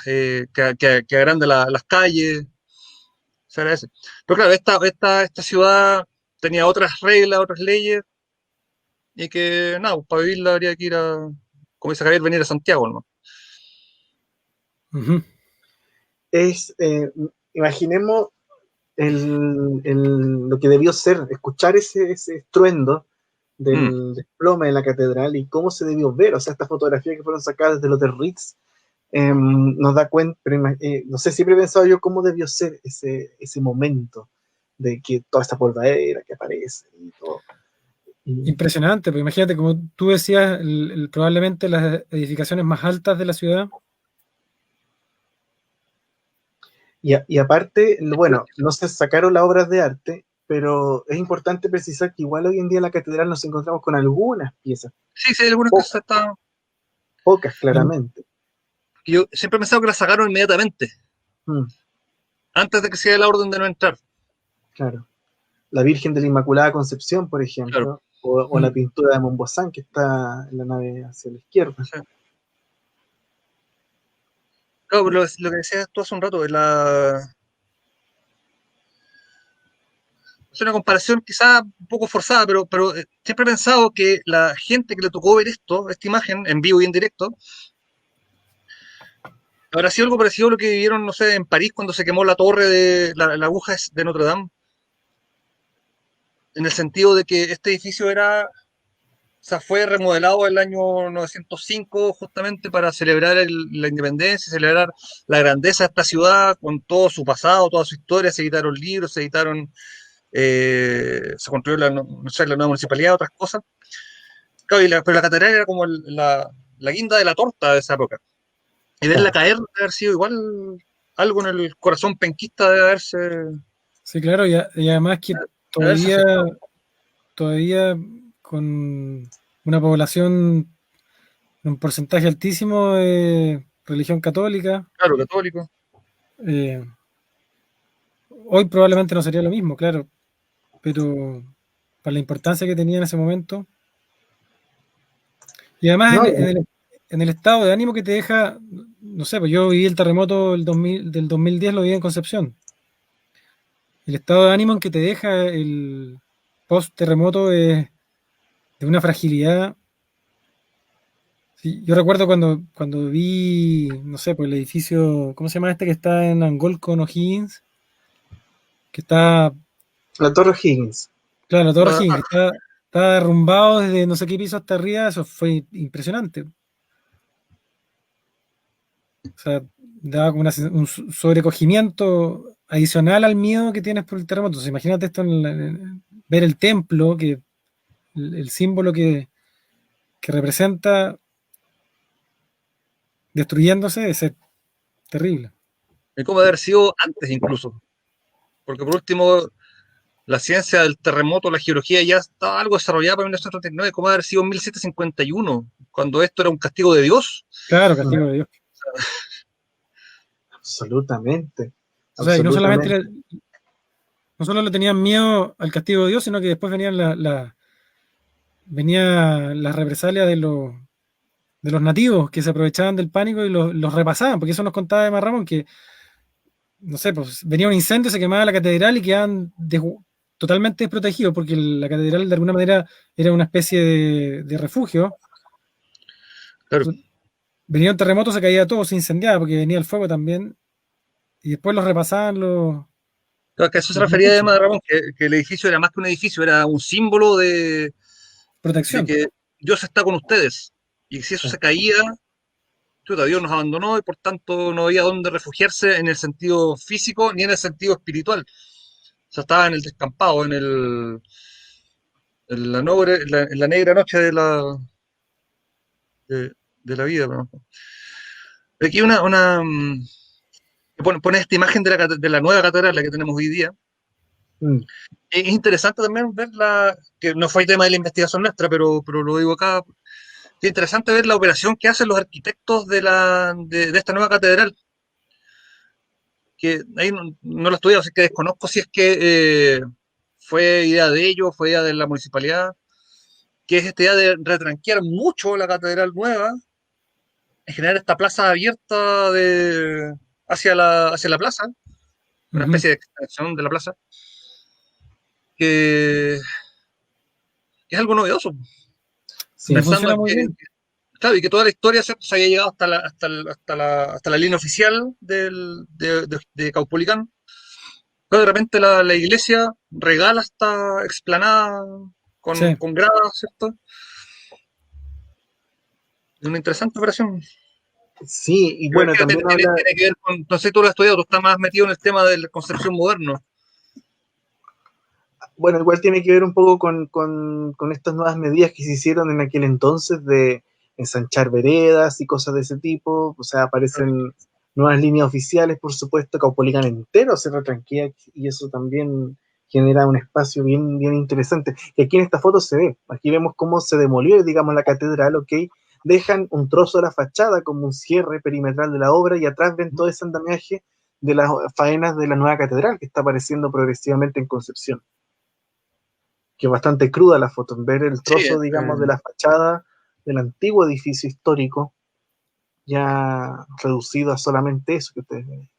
que agranda las calles, se agradece. Pero claro, esta ciudad tenía otras reglas, otras leyes, y que nada, pues, para vivirla habría que ir como dice Javier, venir a Santiago, ¿no? Ujú. Es, imaginemos lo que debió ser, escuchar ese estruendo Mm, del desplome de la catedral y cómo se debió ver. O sea, estas fotografías que fueron sacadas desde los de Ritz nos da cuenta, pero no sé, siempre he pensado yo cómo debió ser ese momento de que toda esta polvadera que aparece y todo. Y, Impresionante, pues imagínate, como tú decías, probablemente las edificaciones más altas de la ciudad. y aparte, bueno, no se sacaron las obras de arte, pero es importante precisar que igual hoy en día en la catedral nos encontramos con algunas piezas, sí, sí, hay algunas que pocas, están. pocas claramente. Yo siempre he pensado que las sacaron inmediatamente, Mm, antes de que se diera la orden de no entrar. claro. La Virgen de la Inmaculada Concepción, por Claro. ejemplo, o la Mm. pintura de Montbozán que está en la nave hacia la izquierda. Sí. Claro, pero lo que decías tú hace un rato, es una comparación quizá un poco forzada, pero siempre he pensado que la gente que le tocó ver esta imagen, en vivo y en directo, habrá sido algo parecido a lo que vivieron, no sé, en París cuando se quemó la torre de la aguja de Notre Dame, en el sentido de que este edificio o sea, fue remodelado en el año 905 justamente para celebrar la independencia, celebrar la grandeza de esta ciudad con todo su pasado, toda su historia, se editaron libros, se construyó no sé, la nueva municipalidad, otras cosas. Claro, pero la catedral era como la guinda de la torta de esa época. Y verla Claro. caer debe haber sido igual algo en el corazón penquista de haberse, Sí, claro, y además que de haberse todavía, afectado. todavía con una población, un porcentaje altísimo de religión católica, Claro, católico. eh, hoy probablemente no sería lo mismo, claro, pero para la importancia que tenía en ese momento. Y además No, en el estado de ánimo que te deja, no sé, pues yo viví el terremoto del 2010, lo viví en Concepción. El estado de ánimo en que te deja el post-terremoto es de una fragilidad. Sí, yo recuerdo cuando vi, no sé, pues el edificio, ¿cómo se llama este que está en Angol con O'Higgins? Que está, la Torre Higgins. claro, la Torre Ah, O'Higgins, que está derrumbado desde no sé qué piso hasta arriba, eso fue impresionante. O sea, daba como un sobrecogimiento adicional al miedo que tienes por el terremoto. Entonces, imagínate esto, ver el templo, que el símbolo que representa destruyéndose, debe ser terrible. y cómo haber sido antes incluso. Porque por último, la ciencia del terremoto, la geología ya estaba algo desarrollada para 1939. ¿Cómo haber sido en 1751? Cuando esto era un castigo de Dios. Claro, Mm, castigo de Dios. absolutamente, O sea, y no solamente absolutamente. no solo le tenían miedo al castigo de Dios, sino que después venían venía la represalia de los nativos que se aprovechaban del pánico y los repasaban, porque eso nos contaba Emma Ramón, que no sé, pues venía un incendio, se quemaba la catedral y quedaban totalmente desprotegidos, porque la catedral de alguna manera era una especie de refugio. Claro. Venía un terremoto, se caía todo, se incendiaba, porque venía el fuego también, y después los repasaban Claro, que a eso se los refería mapuches. además, Ramón, que el edificio era más que un edificio, era un símbolo de Protección. que Dios está con ustedes. Y si eso se caía, chuta, Dios nos abandonó y por tanto no había dónde refugiarse en el sentido físico ni en el sentido espiritual. O sea, estaba en el descampado, en la negra noche de, de la vida. ¿No? Aquí pone esta imagen de la nueva catedral, la que tenemos hoy día. Mm. Es interesante también verla, que no fue tema de la investigación nuestra, pero lo digo acá. Es interesante ver la operación que hacen los arquitectos de esta nueva catedral. Que ahí no lo he estudiado, así que desconozco si es que fue idea de ellos, fue idea de la municipalidad, que es esta idea de retranquear mucho la catedral nueva, en generar esta plaza abierta hacia la plaza, una Ujú. especie de extensión de la plaza, que es algo novedoso, Sí, Sí, pensando funciona en muy bien. claro, y que toda la historia, ¿cierto?, se había llegado hasta la línea oficial de Caupolicán. Pero de repente la iglesia regala esta explanada Sí. con gradas, ¿cierto? Es una interesante operación. sí, y Yo bueno, imagino que también habla, tiene que ver con, no sé, tú lo has estudiado, tú estás más metido en el tema de la concepción moderna. bueno, igual tiene que ver un poco con estas nuevas medidas que se hicieron en aquel entonces de ensanchar veredas y cosas de ese tipo. O sea, aparecen nuevas líneas oficiales, por supuesto, Caupolicán entero se retranquea y eso también genera un espacio bien, bien interesante. Y aquí en esta foto se ve, aquí vemos cómo se demolió, digamos, la catedral, ¿ok? Dejan un trozo de la fachada como un cierre perimetral de la obra y atrás ven todo ese andamiaje de las faenas de la nueva catedral que está apareciendo progresivamente en Concepción, que es bastante cruda la foto, ver el Sí, trozo, digamos, de la fachada del antiguo edificio histórico, ya reducido a solamente eso que ustedes ven.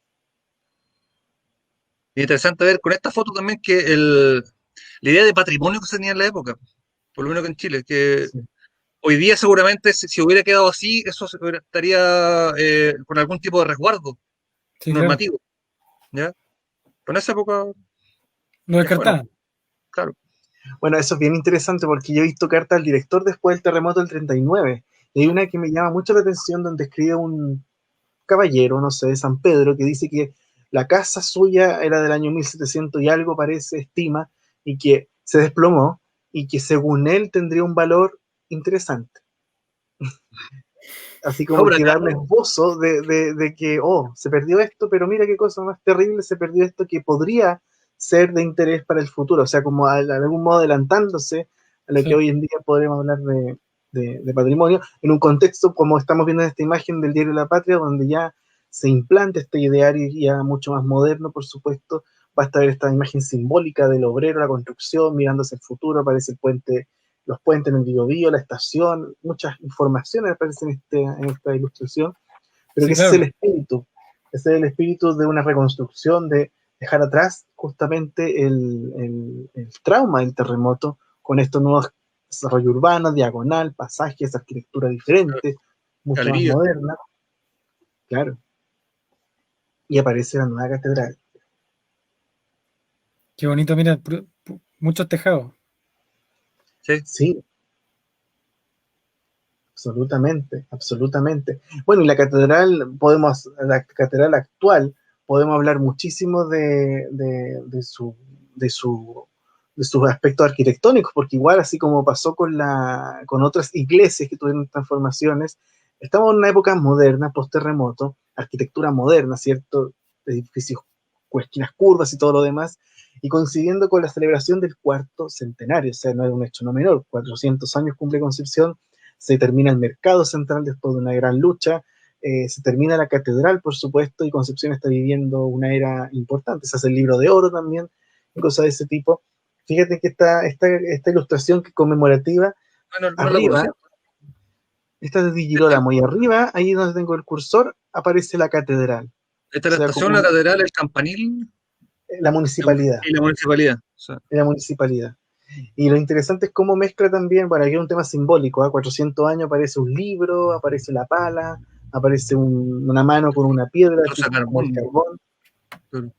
es interesante ver con esta foto también que la idea de patrimonio que se tenía en la época, por lo menos que en Chile, que Sí, hoy día seguramente si hubiera quedado así, estaría con algún tipo de resguardo Sí, claro. normativo, ¿ya? Pero en esa época Lo ya fue, ¿no? descartaban. Claro. bueno, eso es bien interesante porque yo he visto cartas al director después del terremoto del 39, y hay una que me llama mucho la atención donde escribe un caballero, no sé, de San Pedro, que dice que la casa suya era del año 1700 y algo parece, estima, y que se desplomó y que según él tendría un valor interesante. Así No, como pero que acá, darle esbozo de que, oh, se perdió esto, pero mira qué cosa más terrible, se perdió esto que podría ser de interés para el futuro, o sea, como de algún modo adelantándose a lo que Sí. hoy en día podremos hablar de patrimonio, en un contexto como estamos viendo en esta imagen del diario La Patria, donde ya se implanta este ideario ya mucho más moderno, por supuesto, basta ver esta imagen simbólica del obrero, la construcción, mirándose el futuro, aparece el puente, los puentes en el Biobío, la estación, muchas informaciones aparecen en esta ilustración, pero que Sí, ese claro. es el espíritu de una reconstrucción, de dejar atrás justamente el trauma del terremoto con estos nuevos desarrollo urbano, diagonal, pasajes, arquitectura diferente, mucho más galería. moderna, claro, y aparece la nueva catedral. Qué bonito, mira, muchos tejados. Sí. Sí, absolutamente, absolutamente. Bueno, y la catedral actual, podemos hablar muchísimo de su, de sus aspectos arquitectónicos, porque igual, así como pasó con otras iglesias que tuvieron transformaciones, estamos en una época moderna, post-terremoto, arquitectura moderna, ¿cierto? Edificios con esquinas curvas y todo lo demás, y coincidiendo con la celebración del cuarto centenario, o sea, no es un hecho no menor, 400 años cumple Concepción, se termina el mercado central después de una gran lucha, se termina la catedral, por supuesto, y Concepción está viviendo una era importante. Se hace el libro de oro también, y cosas de ese tipo. Fíjate que esta ilustración que conmemorativa, Bueno, no la arriba, conocía. esta es de Di Girolamo, y arriba, ahí donde tengo el cursor, aparece la catedral. Esta O es la sea, estación, la catedral, el campanil la municipalidad, y la municipalidad. O sea, la municipalidad. Y lo interesante es cómo mezcla también, para que es un tema simbólico, ¿eh? 400 años aparece un libro, aparece la pala, aparece una mano con una piedra, así troza como el carbón. carbón. Pero,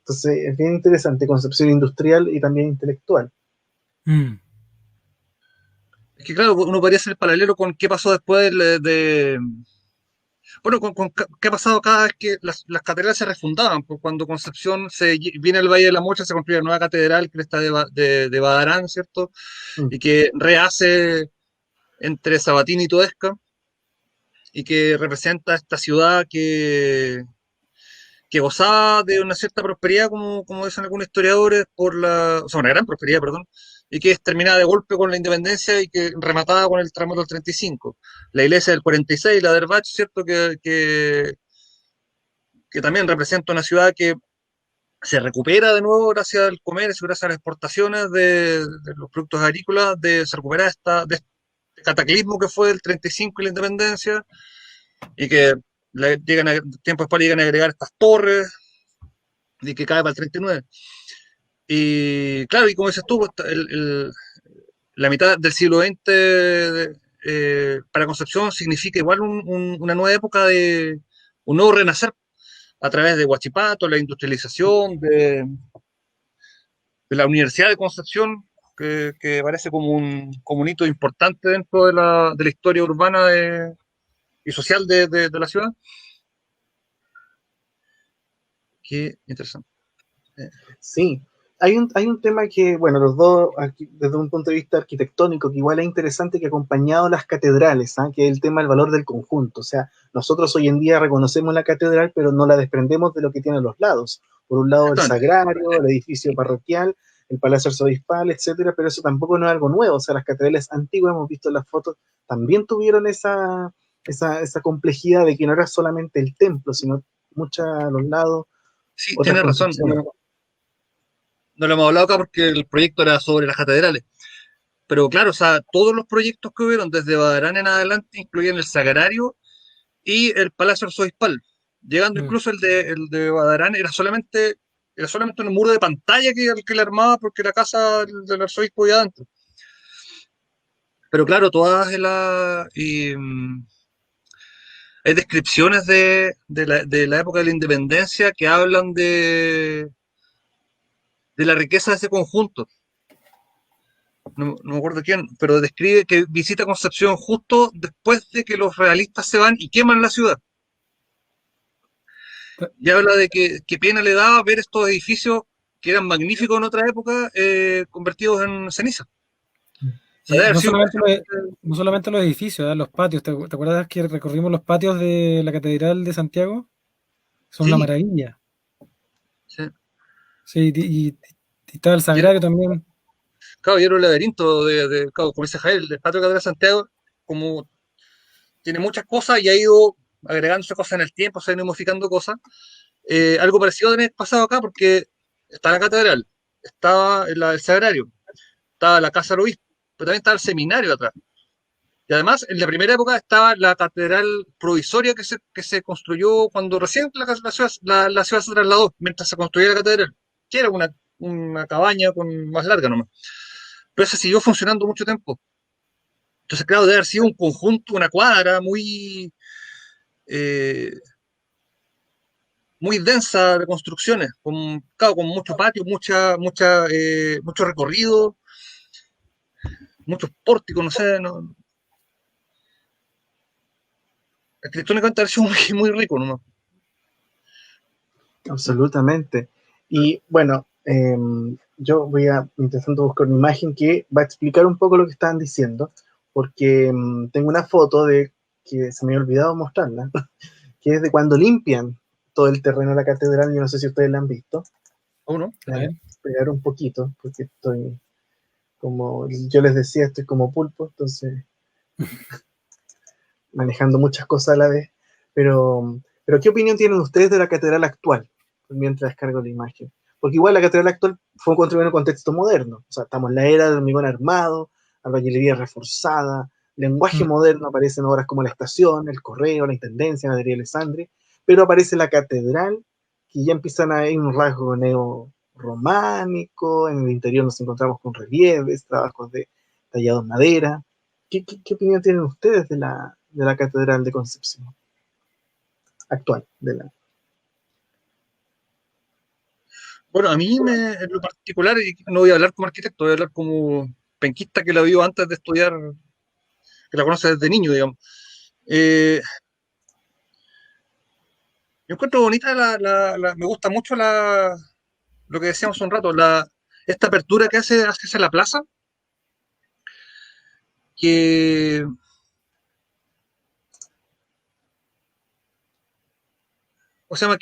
Entonces es bien interesante, concepción industrial y también intelectual. Mm. es que claro, uno podría hacer el paralelo con qué pasó después bueno, qué ha pasado cada vez que las catedrales se refundaban, pues cuando Concepción viene al Valle de la Mocha, se construye la nueva catedral que está de Badarán, ¿cierto? Mm. Y que rehace entre Sabatini y Toesca, y que representa esta ciudad que gozaba de una cierta prosperidad, como dicen algunos historiadores, o sea, una gran prosperidad, perdón, y que es terminada de golpe con la independencia y que rematada con el terremoto del 35. La iglesia del 46, la de Erbach, ¿cierto? Que también representa una ciudad que se recupera de nuevo gracias al comercio, gracias a las exportaciones de los productos agrícolas, se recupera de este cataclismo que fue el 35 y la independencia, y que tiempo después llegan a agregar estas torres, y que cae para el 39. Y claro, y como dices tú, pues, la mitad del siglo XX para Concepción significa igual una nueva época un nuevo renacer a través de Huachipato, la industrialización, de la Universidad de Concepción, que parece como un hito importante dentro de la historia urbana y social de la ciudad. Qué interesante. Sí, hay un tema que, bueno, los dos, desde un punto de vista arquitectónico, que igual es interesante que ha acompañado las catedrales, ¿ah? Que es el tema del valor del conjunto. O sea, nosotros hoy en día reconocemos la catedral, pero no la desprendemos de lo que tiene a los lados. Por un lado, el Exactamente. sagrario, el edificio parroquial, el palacio arzobispal, etcétera, pero eso tampoco no es algo nuevo. O sea, las catedrales antiguas, hemos visto en las fotos, también tuvieron esa complejidad de que no era solamente el templo, sino muchas a los lados, Sí, otras tienes razón. construcciones. No lo hemos hablado acá porque el proyecto era sobre las catedrales. Pero claro, o sea, todos los proyectos que hubieron desde Badarán en adelante incluían el Sagrario y el Palacio Arzobispal. Llegando Mm. incluso el de Badarán era solamente un muro de pantalla que le armaba porque la casa del arzobispo iba adentro. Pero claro, hay descripciones de la época de la independencia que hablan de la riqueza de ese conjunto. No me acuerdo quién, pero describe que visita Concepción justo después de que los realistas se van y queman la ciudad. Y habla de que pena le daba ver estos edificios que eran magníficos en otra época, convertidos en ceniza. O sea, debe Y haber no sido solamente, impresionante. no solamente los edificios, los patios. ¿Te acuerdas que recorrimos los patios de la Catedral de Santiago? Son una Sí, maravilla. sí. Sí, y está el Y era, Sagrario también. claro, y era un laberinto claro, como dice Javier, el patio de Catedral de Santiago, como tiene muchas cosas y ha ido agregándose cosas en el tiempo, se han ido modificando cosas. Algo parecido tiene pasado acá porque está la catedral, estaba el sagrario, estaba la casa del obispo, pero también estaba el seminario atrás. Y además, en la primera época estaba la catedral provisoria que se construyó cuando recién la ciudad se trasladó, mientras se construía la catedral, que era una cabaña más larga nomás. Pero esa siguió funcionando mucho tiempo. Entonces, claro, debe haber sido un conjunto, una cuadra eh, muy densa de construcciones, claro, con mucho patio, mucho recorrido, muchos pórticos, no sé, no, arquitectónicamente ha sido muy rico nomás. Absolutamente. Y bueno, yo voy a intentando buscar una imagen que va a explicar un poco lo que estaban diciendo, porque tengo una foto de que se me había olvidado mostrarla, que es de cuando limpian todo el terreno de la catedral. Yo no sé si ustedes la han visto. ¿O no? A ver. Esperar un poquito, porque estoy como, yo les decía, estoy como pulpo, entonces manejando muchas cosas a la vez. Pero ¿qué opinión tienen ustedes de la catedral actual? Mientras descargo la imagen. Porque igual la catedral actual fue construida en un contexto moderno. O sea, estamos en la era del hormigón armado, albañilería reforzada, lenguaje Mm. moderno, aparecen obras como la estación, el correo, la intendencia, Galería Alessandri. pero aparece la catedral, que ya empiezan a ir un rasgo neo-románico, en el interior nos encontramos con relieves, trabajos de tallado en madera. ¿Qué opinión tienen ustedes de la Catedral de Concepción actual? Bueno, a mí en lo particular, y no voy a hablar como arquitecto, voy a hablar como penquista que la vio antes de estudiar, que la conoce desde niño, digamos. Yo encuentro bonita me gusta mucho lo que decíamos hace un rato, esta apertura que hace hacia la plaza, que, o sea,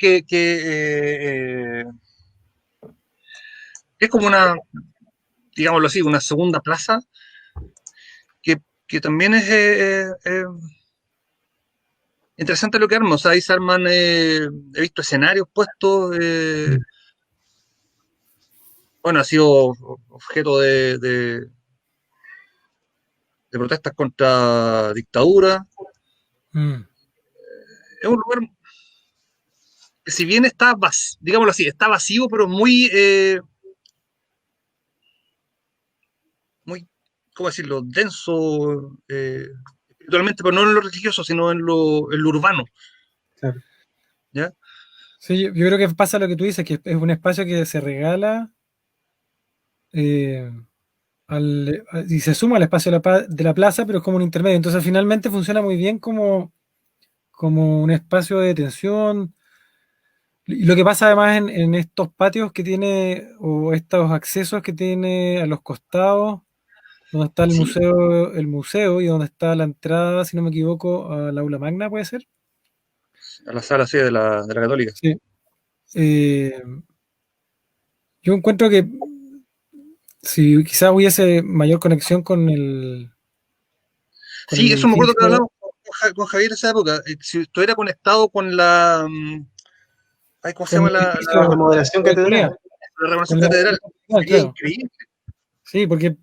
es como digámoslo así, una segunda plaza, que también es interesante lo que arman. O sea, ahí se arman, he visto escenarios puestos, bueno, ha sido objeto de protestas contra dictadura. Es un lugar que, si bien está, digámoslo así, está vacío, pero muy, ¿cómo decirlo?, denso espiritualmente, pero no en lo religioso, sino en lo urbano. Claro. ¿Ya? Sí, yo creo que pasa lo que tú dices, que es un espacio que se regala y se suma al espacio de la plaza, pero es como un intermedio. Entonces finalmente funciona muy bien como un espacio de detención. Y lo que pasa además en estos patios que tiene, o estos accesos que tiene a los costados, donde está el Sí, museo y donde está la entrada, si no me equivoco, al aula magna, ¿puede ser? a la sala, sí, de la Católica. Sí. Eh, yo encuentro que si quizás hubiese mayor conexión con el Sí, eso me acuerdo que edificio. hablamos con Javier en esa época. Si estuviera conectado con la. Ay, ¿cómo se Con llama el La edificio remodelación de comunidad, catedral. la con renovación la catedral? comunidad, Sería claro. increíble. Sí, porque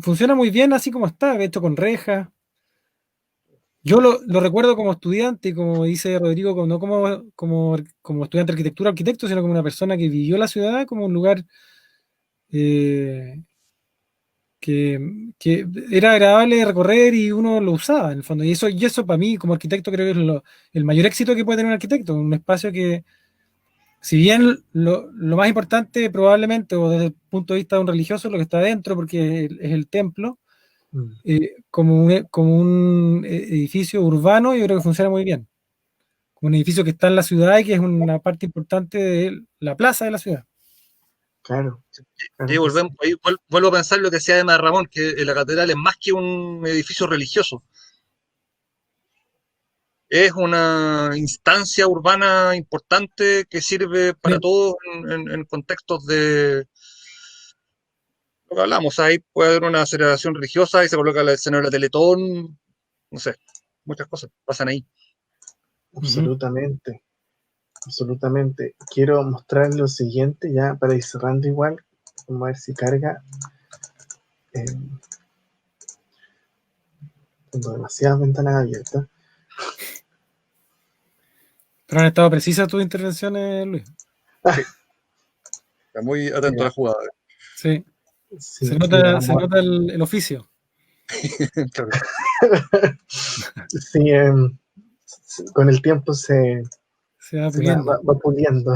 funciona muy bien así como está, hecho con rejas. Yo lo recuerdo como estudiante, y como dice Rodrigo, no como estudiante de arquitectura, arquitecto, sino como una persona que vivió la ciudad como un lugar eh, que era agradable de recorrer y uno lo usaba en el fondo. Y eso para mí, como arquitecto, creo que es el mayor éxito que puede tener un arquitecto, un espacio que, si bien lo más importante probablemente, o desde el punto de vista de un religioso, es lo que está adentro, porque es el templo, como un edificio urbano, yo creo que funciona muy bien. Como un edificio que está en la ciudad y que es una parte importante de la plaza de la ciudad. Claro, Y claro que sí. volvemos, ahí vuelvo a pensar lo que decía Emma Ramón, que la catedral es más que un edificio religioso. Es una instancia urbana importante que sirve para Sí, todos en contextos de lo que hablamos. Ahí puede haber una celebración religiosa y se coloca la escena de la Teletón, no sé, muchas cosas pasan ahí. ujú. Absolutamente, absolutamente. Quiero mostrarles lo siguiente ya para ir cerrando igual. Vamos a ver si carga. Eh, tengo demasiadas ventanas abiertas. Pero han estado precisas tus intervenciones, Luis. Sí, está muy atento a Mira, la jugada. Sí, se sí, mira, nota, se vamos nota el oficio. Claro. sí, con el tiempo Se va se va, puliendo. va puliendo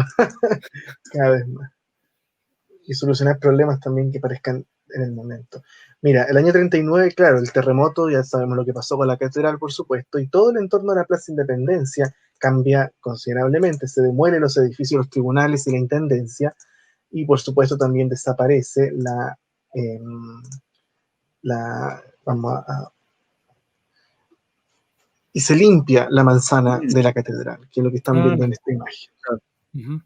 cada vez más. Y solucionar problemas también que parezcan en el momento. Mira, el año 39, claro, el terremoto, ya sabemos lo que pasó con la catedral, por supuesto, y todo el entorno de la Plaza Independencia cambia considerablemente. Se demuelen los edificios, los tribunales y la intendencia, y por supuesto también desaparece eh, vamos y se limpia la manzana de la catedral, que es lo que están Ah, viendo en esta imagen. ujú.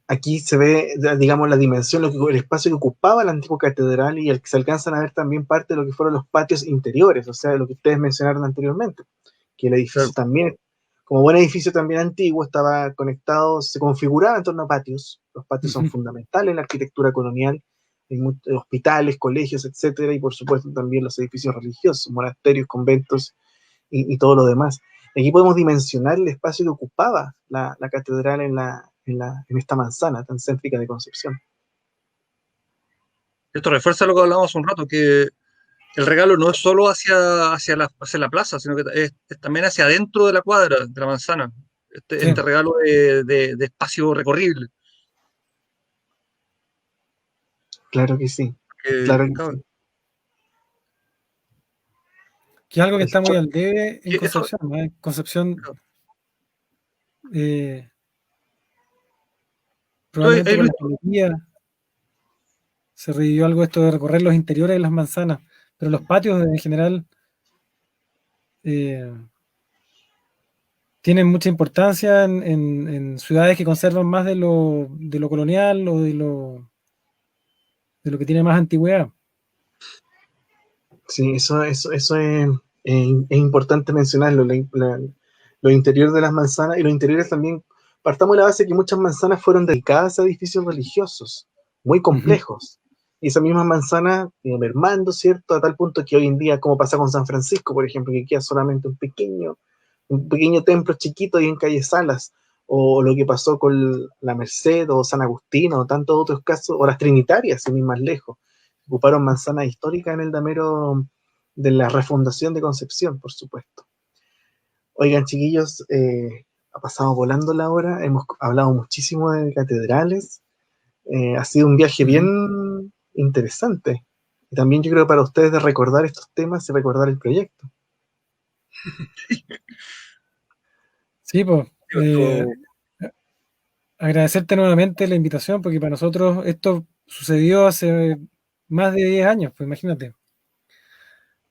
Aquí se ve, digamos, la dimensión, el espacio que ocupaba la antigua catedral y el que se alcanzan a ver también parte de lo que fueron los patios interiores, o sea, lo que ustedes mencionaron anteriormente, que el edificio Claro. también, como buen edificio también antiguo, estaba conectado, se configuraba en torno a patios. Los patios son Ujú. fundamentales en la arquitectura colonial, en hospitales, colegios, etcétera, y por supuesto también los edificios religiosos, monasterios, conventos y todo lo demás. Aquí podemos dimensionar el espacio que ocupaba la catedral en esta manzana tan céntrica de Concepción. Esto refuerza lo que hablábamos hace un rato, que el regalo no es solo hacia la plaza, sino que es también hacia adentro de la cuadra, de la manzana. Sí. Este regalo de espacio recorrible. Claro que sí, Que, claro que claro, sí. Que es algo que El está muy cho- al debe en que eso, Concepción, ¿no? En Concepción, eh, probablemente ahí con Luis, la minería se revivió algo esto de recorrer los interiores de las manzanas, pero los patios en general eh, tienen mucha importancia en ciudades que conservan más de lo colonial o de lo que tiene más antigüedad. sí, eso es importante mencionarlo, lo interior de las manzanas y los interiores también. Partamos de la base que muchas manzanas fueron dedicadas a edificios religiosos, muy Ujú. complejos. Y esas mismas manzanas mermando, ¿cierto? A tal punto que hoy en día, como pasa con San Francisco, por ejemplo, que queda solamente un pequeño templo chiquito ahí en calle Salas, o lo que pasó con la Merced o San Agustín, o tantos otros casos, o las Trinitarias, sin ir más lejos. Ocuparon manzanas históricas en el damero de la refundación de Concepción, por supuesto. Oigan, chiquillos, ha pasado volando la hora, hemos hablado muchísimo de catedrales, ha sido un viaje Ujú. bien interesante. Y también yo creo para ustedes de recordar estos temas y recordar el proyecto. Sí, pues esto, agradecerte nuevamente la invitación, porque para nosotros esto sucedió hace más de 10 años, pues imagínate.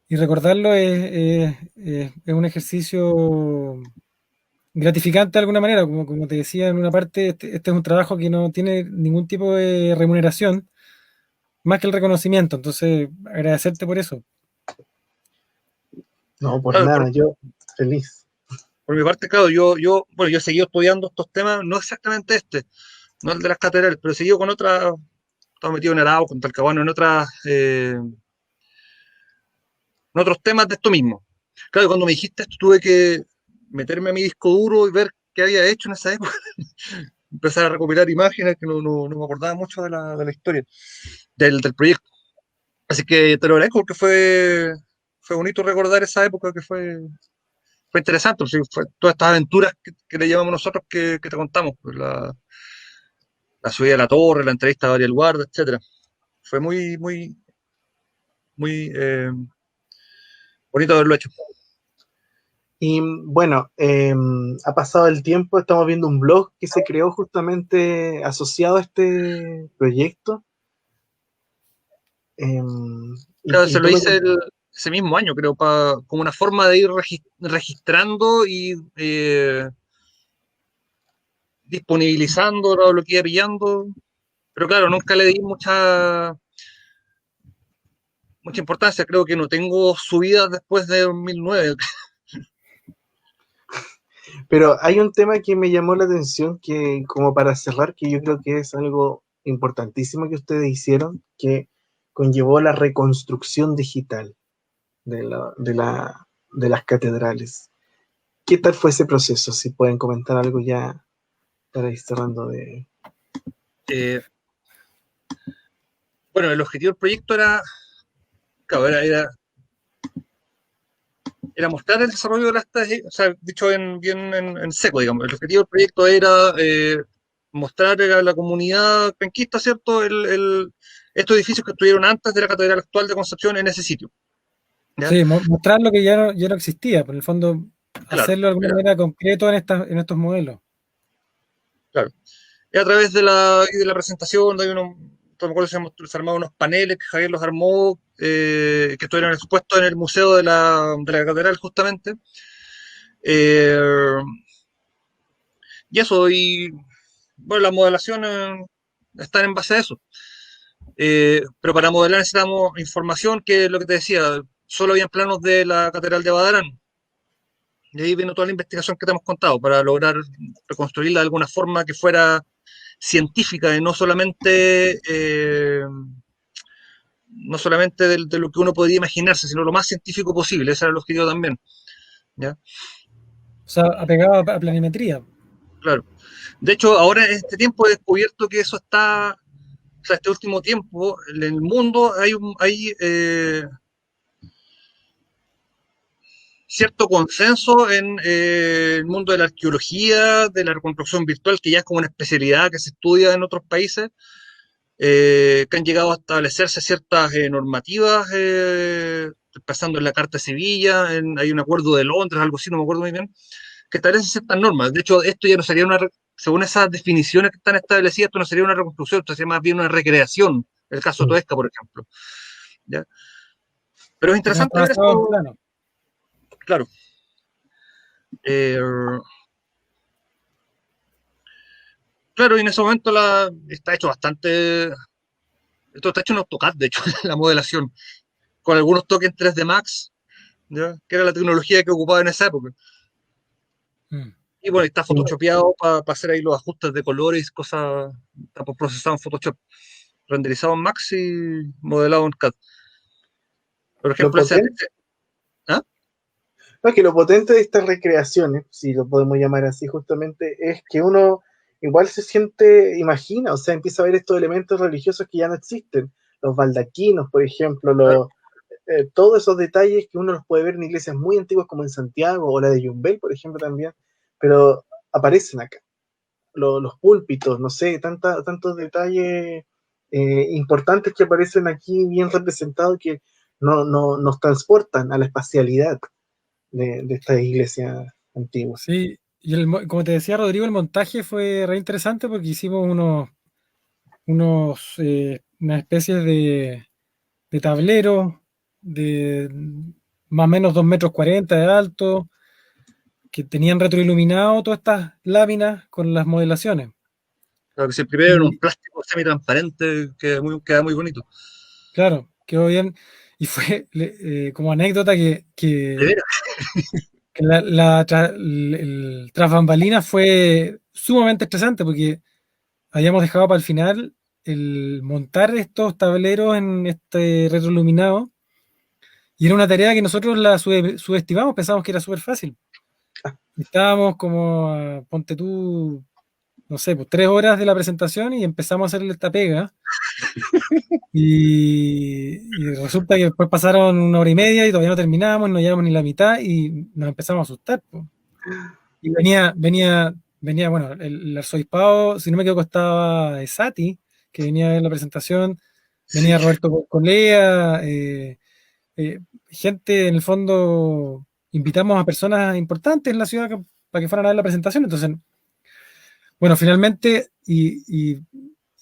Y recordarlo es un ejercicio gratificante de alguna manera, como te decía en una parte, este es un trabajo que no tiene ningún tipo de remuneración, más que el reconocimiento, entonces agradecerte por eso. No, por claro, nada, yo feliz. por mi parte, claro, bueno, yo he seguido estudiando estos temas, no exactamente no el de las catedrales, pero he seguido con otras, estaba metido en Arauco, en Talcahuano, en otros temas de esto mismo. Claro, cuando me dijiste esto, tuve que meterme a mi disco duro y ver qué había hecho en esa época, empezar a recopilar imágenes que no me acordaba mucho de la historia, del proyecto. Así que te lo agradezco porque fue bonito recordar esa época que fue interesante, sí, fue todas estas aventuras que le llevamos nosotros que te contamos, pues la subida a la torre, la entrevista a Gabriel Guarda, etcétera. Fue muy bonito haberlo hecho. Y bueno, ha pasado el tiempo, estamos viendo un blog que se creó justamente asociado a este proyecto. Claro, Y se lo tú me... hice ese mismo año, creo, como una forma de ir registrando y disponibilizando lo que iba pillando. Pero claro, nunca le di mucha importancia. Creo que no tengo subidas después de 2009. Pero hay un tema que me llamó la atención, que como para cerrar, que yo creo que es algo importantísimo que ustedes hicieron, que conllevó la reconstrucción digital de las catedrales. ¿Qué tal fue ese proceso? Si pueden comentar algo ya para ir cerrando de... Eh, bueno, el objetivo del proyecto claro, era mostrar el desarrollo de las o sea, dicho bien en seco, digamos. El objetivo del proyecto era mostrar a la comunidad penquista, ¿cierto?, estos edificios que estuvieron antes de la Catedral actual de Concepción en ese sitio. ¿Ya? Sí, mostrar lo que ya no existía, por el fondo Claro, hacerlo de alguna manera concreto en estos modelos. claro. Y a través de la presentación, de unos, no me acuerdo si se armaron unos paneles que Javier los armó, que estuvieron expuestos en el museo de la catedral, justamente. Eh, y eso, y bueno, las modelaciones están en base a eso. Pero para modelar necesitamos información, que es lo que te decía, solo habían planos de la catedral de Badarán. Y ahí vino toda la investigación que te hemos contado para lograr reconstruirla de alguna forma que fuera científica y no solamente de lo que uno podía imaginarse, sino lo más científico posible. Ese era el objetivo también. ¿Ya? O sea, apegado a planimetría. Claro. De hecho, ahora en este tiempo he descubierto que eso está, o sea, este último tiempo, en el mundo hay cierto consenso en el mundo de la arqueología, de la reconstrucción virtual, que ya es como una especialidad que se estudia en otros países, que han llegado a establecerse ciertas normativas, pasando en la Carta de Sevilla, hay un acuerdo de Londres, algo así, no me acuerdo muy bien, que establece ciertas normas. De hecho, esto ya no sería según esas definiciones que están establecidas, esto no sería una reconstrucción, esto sería más bien una recreación, el caso de Mm. Toesca, por ejemplo. ¿Ya? Pero es Que no está interesante ver basado en esto, plano. claro. Eh, claro, y en ese momento está hecho bastante. Esto está hecho en AutoCAD, de hecho, la modelación, con algunos toques en 3D Max, ¿ya? Que era la tecnología que ocupaba en esa época. Mm. Y bueno, está photoshopeado para hacer ahí los ajustes de colores, cosas, está procesado en Photoshop, renderizado en Max y modelado en CAD. Por Lo ejemplo, potente, ¿ah? no, es que lo potente de estas recreaciones, si lo podemos llamar así justamente, es que uno igual se siente, imagina, o sea, empieza a ver estos elementos religiosos que ya no existen. Los baldaquinos, por ejemplo, Claro, todos esos detalles que uno los puede ver en iglesias muy antiguas como en Santiago o la de Yumbel, por ejemplo, también, pero aparecen acá. Los púlpitos, no sé, tantos detalles importantes que aparecen aquí bien representados que nos transportan a la espacialidad de esta iglesia antigua. Sí, y como te decía Rodrigo, el montaje fue re interesante porque hicimos unas especies de tableros de más o menos 2,40 metros de alto, que tenían retroiluminado todas estas láminas con las modelaciones. claro que se imprimió en un Y plástico semi-transparente que queda muy bonito. claro, quedó bien. Y fue como anécdota De veras, que el tras bambalinas fue sumamente estresante porque habíamos dejado para el final el montar estos tableros en este retroiluminado y era una tarea que nosotros la subestimamos, pensamos que era súper fácil. Y estábamos como, ponte tú, no sé, pues 3 horas de la presentación y empezamos a hacerle esta pega. Y resulta que después pasaron 1 hora y media y todavía no terminamos, no llevamos ni la mitad y nos empezamos a asustar, pues. Y venía, bueno, el arzobispado, si no me equivoco, estaba Sati, que venía a ver la presentación, sí. venía Roberto Colea, gente, en el fondo, invitamos a personas importantes en la ciudad para que fueran a ver la presentación. Entonces, bueno, finalmente, y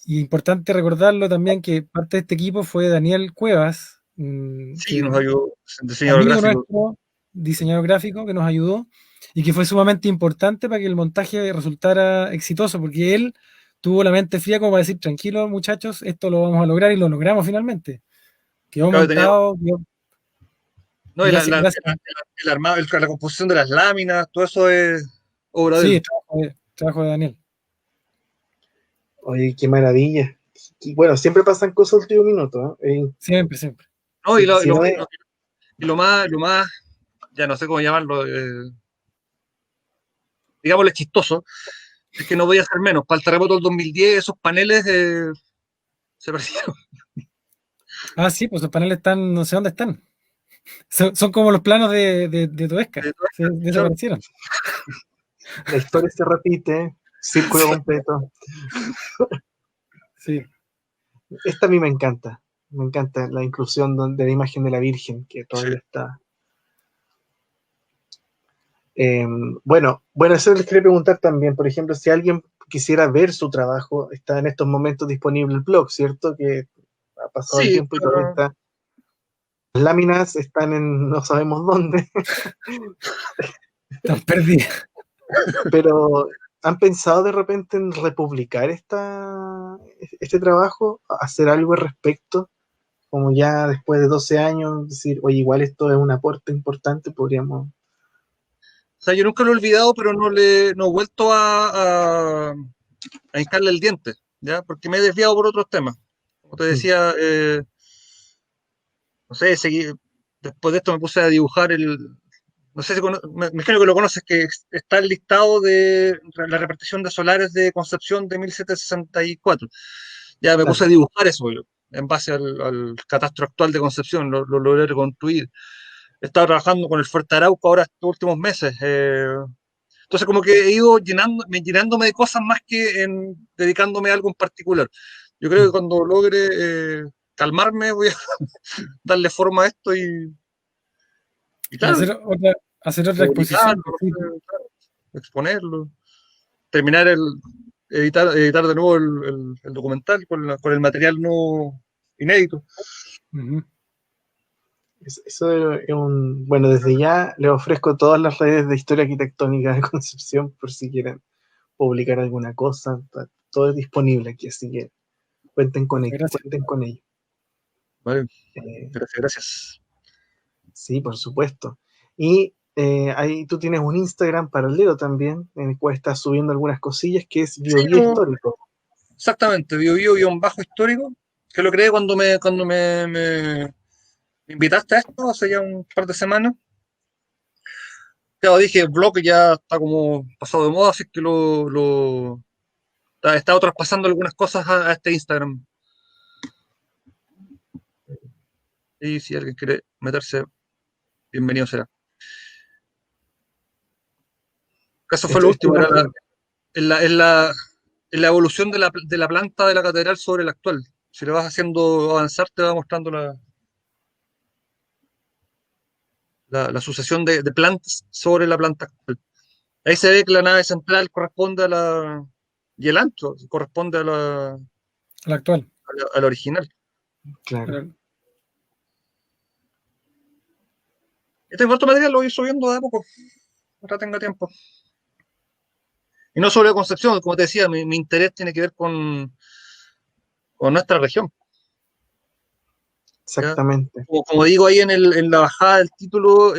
importante recordarlo también, que parte de este equipo fue Daniel Cuevas, Sí, que nos ayudó el diseñador amigo gráfico. nuestro, diseñador gráfico, que nos ayudó y que fue sumamente importante para que el montaje resultara exitoso, porque él tuvo la mente fría como para decir, tranquilo muchachos, esto lo vamos a lograr y lo logramos finalmente. Quedó Claro, montado, no, y gracias, gracias. el armado, la composición de las láminas, todo eso es obra de Sí, él. trabajo de Daniel. Oye, qué maravilla. Y bueno, siempre pasan cosas al último minuto, ¿eh? Siempre, siempre. No, y Si no es, lo más, ya no sé cómo llamarlo, digámosle chistoso, es que no voy a hacer menos. Para el terremoto del 2010, esos paneles se perdieron. Ah, sí, pues los paneles están, no sé dónde están. Son como los planos de Toesca. Se Claro, desaparecieron. la historia se repite, círculo Sí, completo. sí. Esta a mí me encanta la inclusión de la imagen de la Virgen, que sí. todavía está. Bueno, eso les quería preguntar también, por ejemplo, si alguien quisiera ver su trabajo, está en estos momentos disponible el blog, ¿cierto? Que ha pasado el Sí, tiempo y todavía está. Las láminas están en no sabemos dónde, Están perdidos. pero ¿han pensado de repente en republicar este trabajo, hacer algo al respecto? Como ya después de 12 años, decir, oye, igual esto es un aporte importante, podríamos. O sea, yo nunca lo he olvidado, pero no he vuelto a hincarle el diente, ¿ya? Porque me he desviado por otros temas. Como te Mm. decía, no sé, después de esto me puse a dibujar no sé si me imagino que lo conoces, que está el listado de la repartición de solares de Concepción de 1764. Ya me puse a Claro. dibujar eso yo, en base al catastro actual de Concepción, lo logré reconstruir. He estado trabajando con el Fuerte Arauco ahora estos últimos meses. Entonces como que he ido llenándome de cosas más que en dedicándome a algo en particular. Yo creo que cuando logre calmarme voy a darle forma a esto y Y claro, hacer otra exposición. publicarlo, no sé, claro, exponerlo, terminar editar de nuevo el documental con el material no inédito. Ujú. Eso es un... Bueno, desde ya les ofrezco todas las redes de historia arquitectónica de Concepción por si quieren publicar alguna cosa. Todo es disponible aquí, así que Muchas gracias. cuenten con ello. Vale, Eh, gracias. sí, por supuesto. Y ahí tú tienes un Instagram paralelo también, en el cual estás subiendo algunas cosillas, que es Sí, Biobío Histórico. exactamente, bajo histórico, que lo creé me invitaste a esto hace ya un par de semanas. Claro, dije, el blog ya está como pasado de moda, así que he estado traspasando algunas cosas a este Instagram. Y si alguien quiere meterse, bienvenido será. Eso fue lo Esto último, era imagino. en la, en la, en la evolución de la planta de la catedral sobre la actual. Si le vas haciendo avanzar, te va mostrando la sucesión de plantas sobre la planta actual. Ahí se ve que la nave central corresponde y el ancho corresponde La actual. a la original. Claro. Claro. Este cuarto material lo voy subiendo de a poco, ahora tenga tiempo. Y no sobre Concepción, como te decía, mi interés tiene que ver con nuestra región. ¿Ya? Exactamente. Como digo ahí en la bajada del título,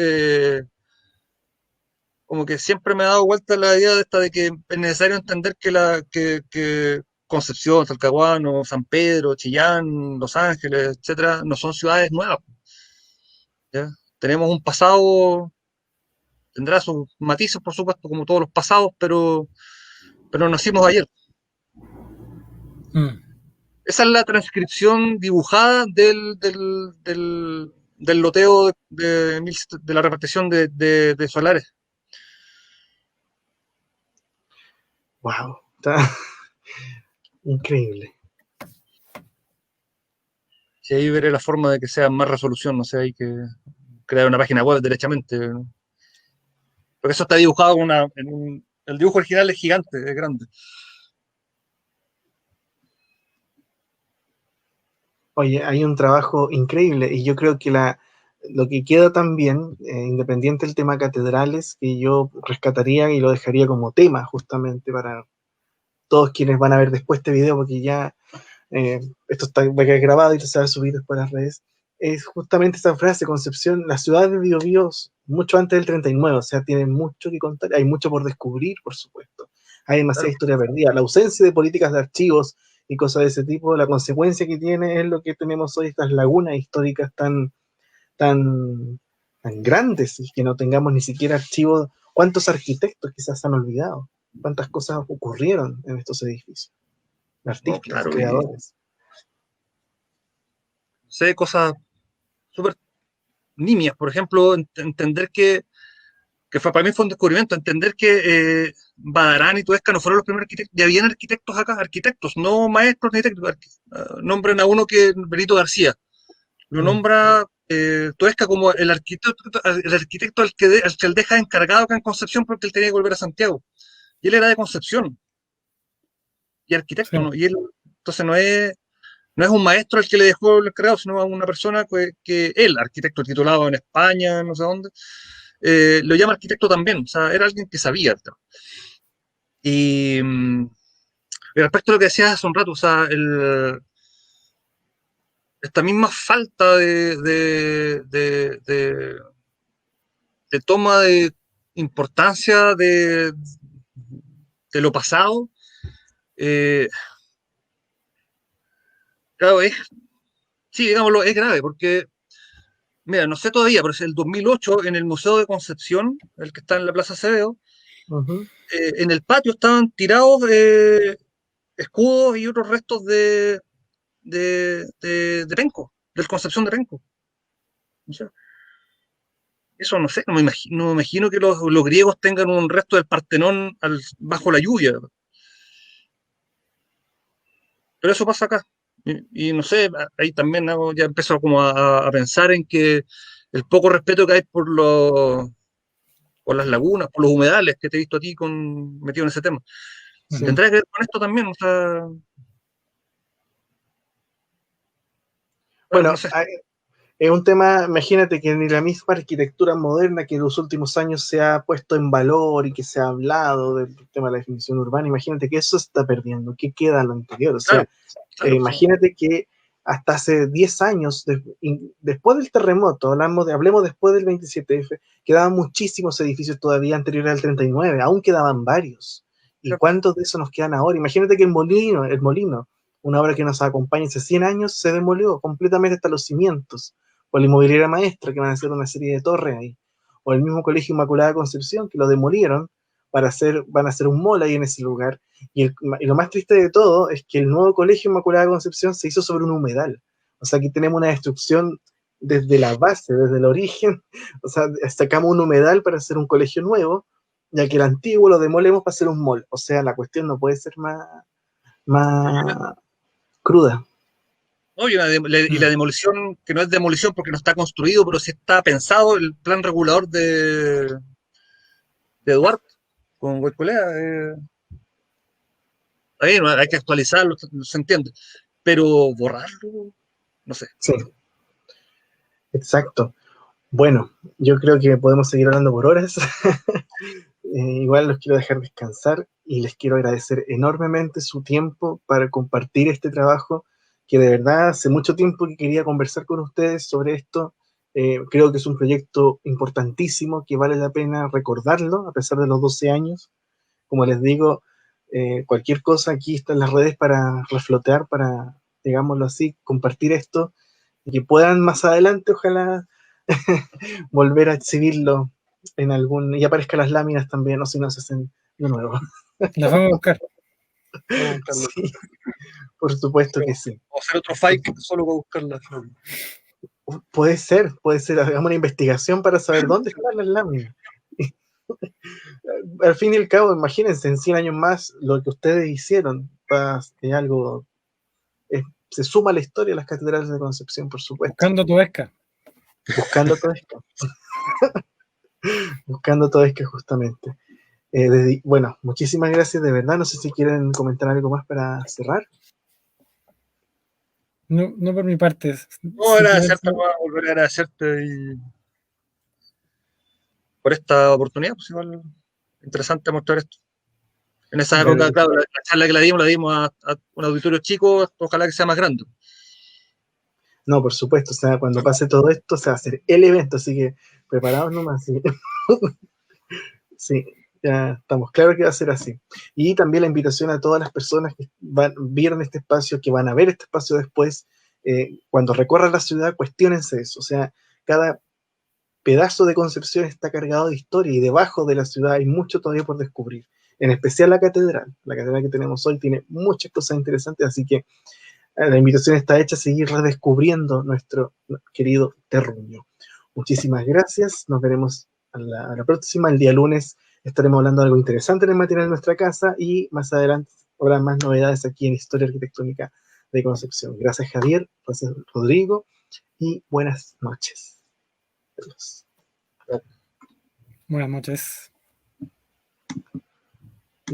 como que siempre me ha dado vuelta la idea de esta de que es necesario entender que Concepción, Talcahuano, San Pedro, Chillán, Los Ángeles, etcétera, no son ciudades nuevas. ¿Ya? Tenemos un pasado, tendrá sus matices, por supuesto, como todos los pasados, pero nacimos ayer. Mm. Esa es la transcripción dibujada del loteo de la repartición de solares. Wow. Está increíble. Y ahí veré la forma de que sea más resolución, no sé, hay que crear una página web derechamente, ¿no? Porque eso está dibujado el dibujo original es gigante, es grande. Oye, hay un trabajo increíble y yo creo que lo que queda también, independiente del tema catedrales, que yo rescataría y lo dejaría como tema justamente para todos quienes van a ver después este video, porque ya esto va a quedar grabado y se va a subir después a las redes, es justamente esa frase, Concepción, la ciudad de Biobío, mucho antes del 39, o sea, tiene mucho que contar, hay mucho por descubrir, por supuesto. Hay demasiada Claro, historia perdida. La ausencia de políticas de archivos y cosas de ese tipo, la consecuencia que tiene es lo que tenemos hoy, estas lagunas históricas tan, tan grandes y que no tengamos ni siquiera archivos. ¿Cuántos arquitectos quizás se han olvidado? ¿Cuántas cosas ocurrieron en estos edificios? no, Artistas, claro, y creadores. sé cosas súper nimias, por ejemplo, entender para mí fue un descubrimiento, entender que Badarán y Tuesca no fueron los primeros arquitectos, ya habían arquitectos acá, arquitectos, no maestros ni técnicos, nombren a uno que Benito García, lo Mm, nombra Tuesca como el arquitecto al que él deja encargado acá en Concepción porque él tenía que volver a Santiago, y él era de Concepción, y Sí. arquitecto, ¿no? Y él, entonces no es un maestro el que le dejó el encargado, sino a una persona que él, arquitecto titulado en España, no sé dónde, lo llama arquitecto también, o sea, era alguien que sabía el tema. Y, y respecto a lo que decías hace un rato, o sea, esta misma falta de toma de importancia de lo pasado, eh, claro, sí, digámoslo, es grave, porque Mira, no sé todavía, pero es el 2008 en el Museo de Concepción, el que está en la Plaza Acevedo, en el patio estaban tirados escudos y otros restos de Penco, del Concepción de Penco. O sea, eso no sé, no me imagino que los griegos tengan un resto del Partenón bajo la lluvia, pero eso pasa acá. Y no sé, ahí también ya empiezo como a pensar en que el poco respeto que hay por las lagunas, por los humedales que te he visto a ti metido en ese tema. Sí. Tendrá que ver con esto también, o sea, Bueno, no sé. es un tema, imagínate que ni la misma arquitectura moderna que en los últimos años se ha puesto en valor y que se ha hablado del tema de la definición urbana, imagínate que eso se está perdiendo, ¿qué queda a lo anterior? O Claro, sea, claro, sí. imagínate que hasta hace 10 años, después del terremoto, hablemos después del 27F, quedaban muchísimos edificios todavía anteriores al 39, aún quedaban varios. ¿Y Claro. cuántos de esos nos quedan ahora? Imagínate que el molino, una obra que nos acompaña hace 100 años, se demolió completamente hasta los cimientos, o la inmobiliaria Maestra, que van a hacer una serie de torres ahí, o el mismo Colegio Inmaculada Concepción, que lo demolieron van a hacer un mall ahí en ese lugar. Y lo más triste de todo es que el nuevo Colegio Inmaculada Concepción se hizo sobre un humedal. O sea, aquí tenemos una destrucción desde la base, desde el origen. O sea, sacamos un humedal para hacer un colegio nuevo, ya que el antiguo lo demolemos para hacer un mall. O sea, la cuestión no puede ser más cruda. ¿No? Y la Mm. demolición, que no es demolición porque no está construido, pero sí está pensado el plan regulador de Duarte con Huaycolea. Está bien, hay que actualizarlo, se entiende, pero borrarlo, no sé. Sí, exacto. Bueno, yo creo que podemos seguir hablando por horas. Igual los quiero dejar descansar y les quiero agradecer enormemente su tiempo para compartir este trabajo, que de verdad hace mucho tiempo que quería conversar con ustedes sobre esto. Creo que es un proyecto importantísimo que vale la pena recordarlo a pesar de los 12 años. Como les digo, cualquier cosa aquí está en las redes para reflotear, para, digámoslo así, compartir esto y que puedan más adelante, ojalá, volver a exhibirlo en algún, y aparezcan las láminas también, o si no se hacen de nuevo. Las vamos a buscar. Vamos a buscarlo. Sí, por supuesto que Vamos sí. a hacer otro fake solo para buscarla. Puede ser, hagamos una investigación para saber dónde están las láminas. Al fin y al cabo, imagínense, en 100 años más, lo que ustedes hicieron, es algo, se suma a la historia de las catedrales de Concepción, por supuesto. Buscando tu esca. Buscando todo esto, buscando todo esto justamente. Bueno, muchísimas gracias de verdad. No sé si quieren comentar algo más para cerrar. No, no por mi parte. No, Simplemente, agradecerte, volver a agradecerte por esta oportunidad, pues igual interesante mostrar esto. En esa Claro época, que claro, la charla que la dimos a un auditorio chico, ojalá que sea más grande. no, por supuesto, o sea, cuando pase todo esto, se va a hacer el evento, así que preparados nomás. Sí, sí, ya estamos claros que va a ser así. Y también la invitación a todas las personas que vieron este espacio, que van a ver este espacio después, cuando recorran la ciudad, cuestiónense eso. O sea, cada pedazo de Concepción está cargado de historia y debajo de la ciudad hay mucho todavía por descubrir. En especial la catedral. La catedral que tenemos hoy tiene muchas cosas interesantes, así que la invitación está hecha a seguir redescubriendo nuestro querido terruño. Muchísimas gracias. Nos veremos a la próxima. El día lunes estaremos hablando de algo interesante en el material de nuestra casa y más adelante habrá más novedades aquí en Historia Arquitectónica de Concepción. Gracias, Javier. Gracias, Rodrigo. Y buenas noches. Adiós. buenas noches.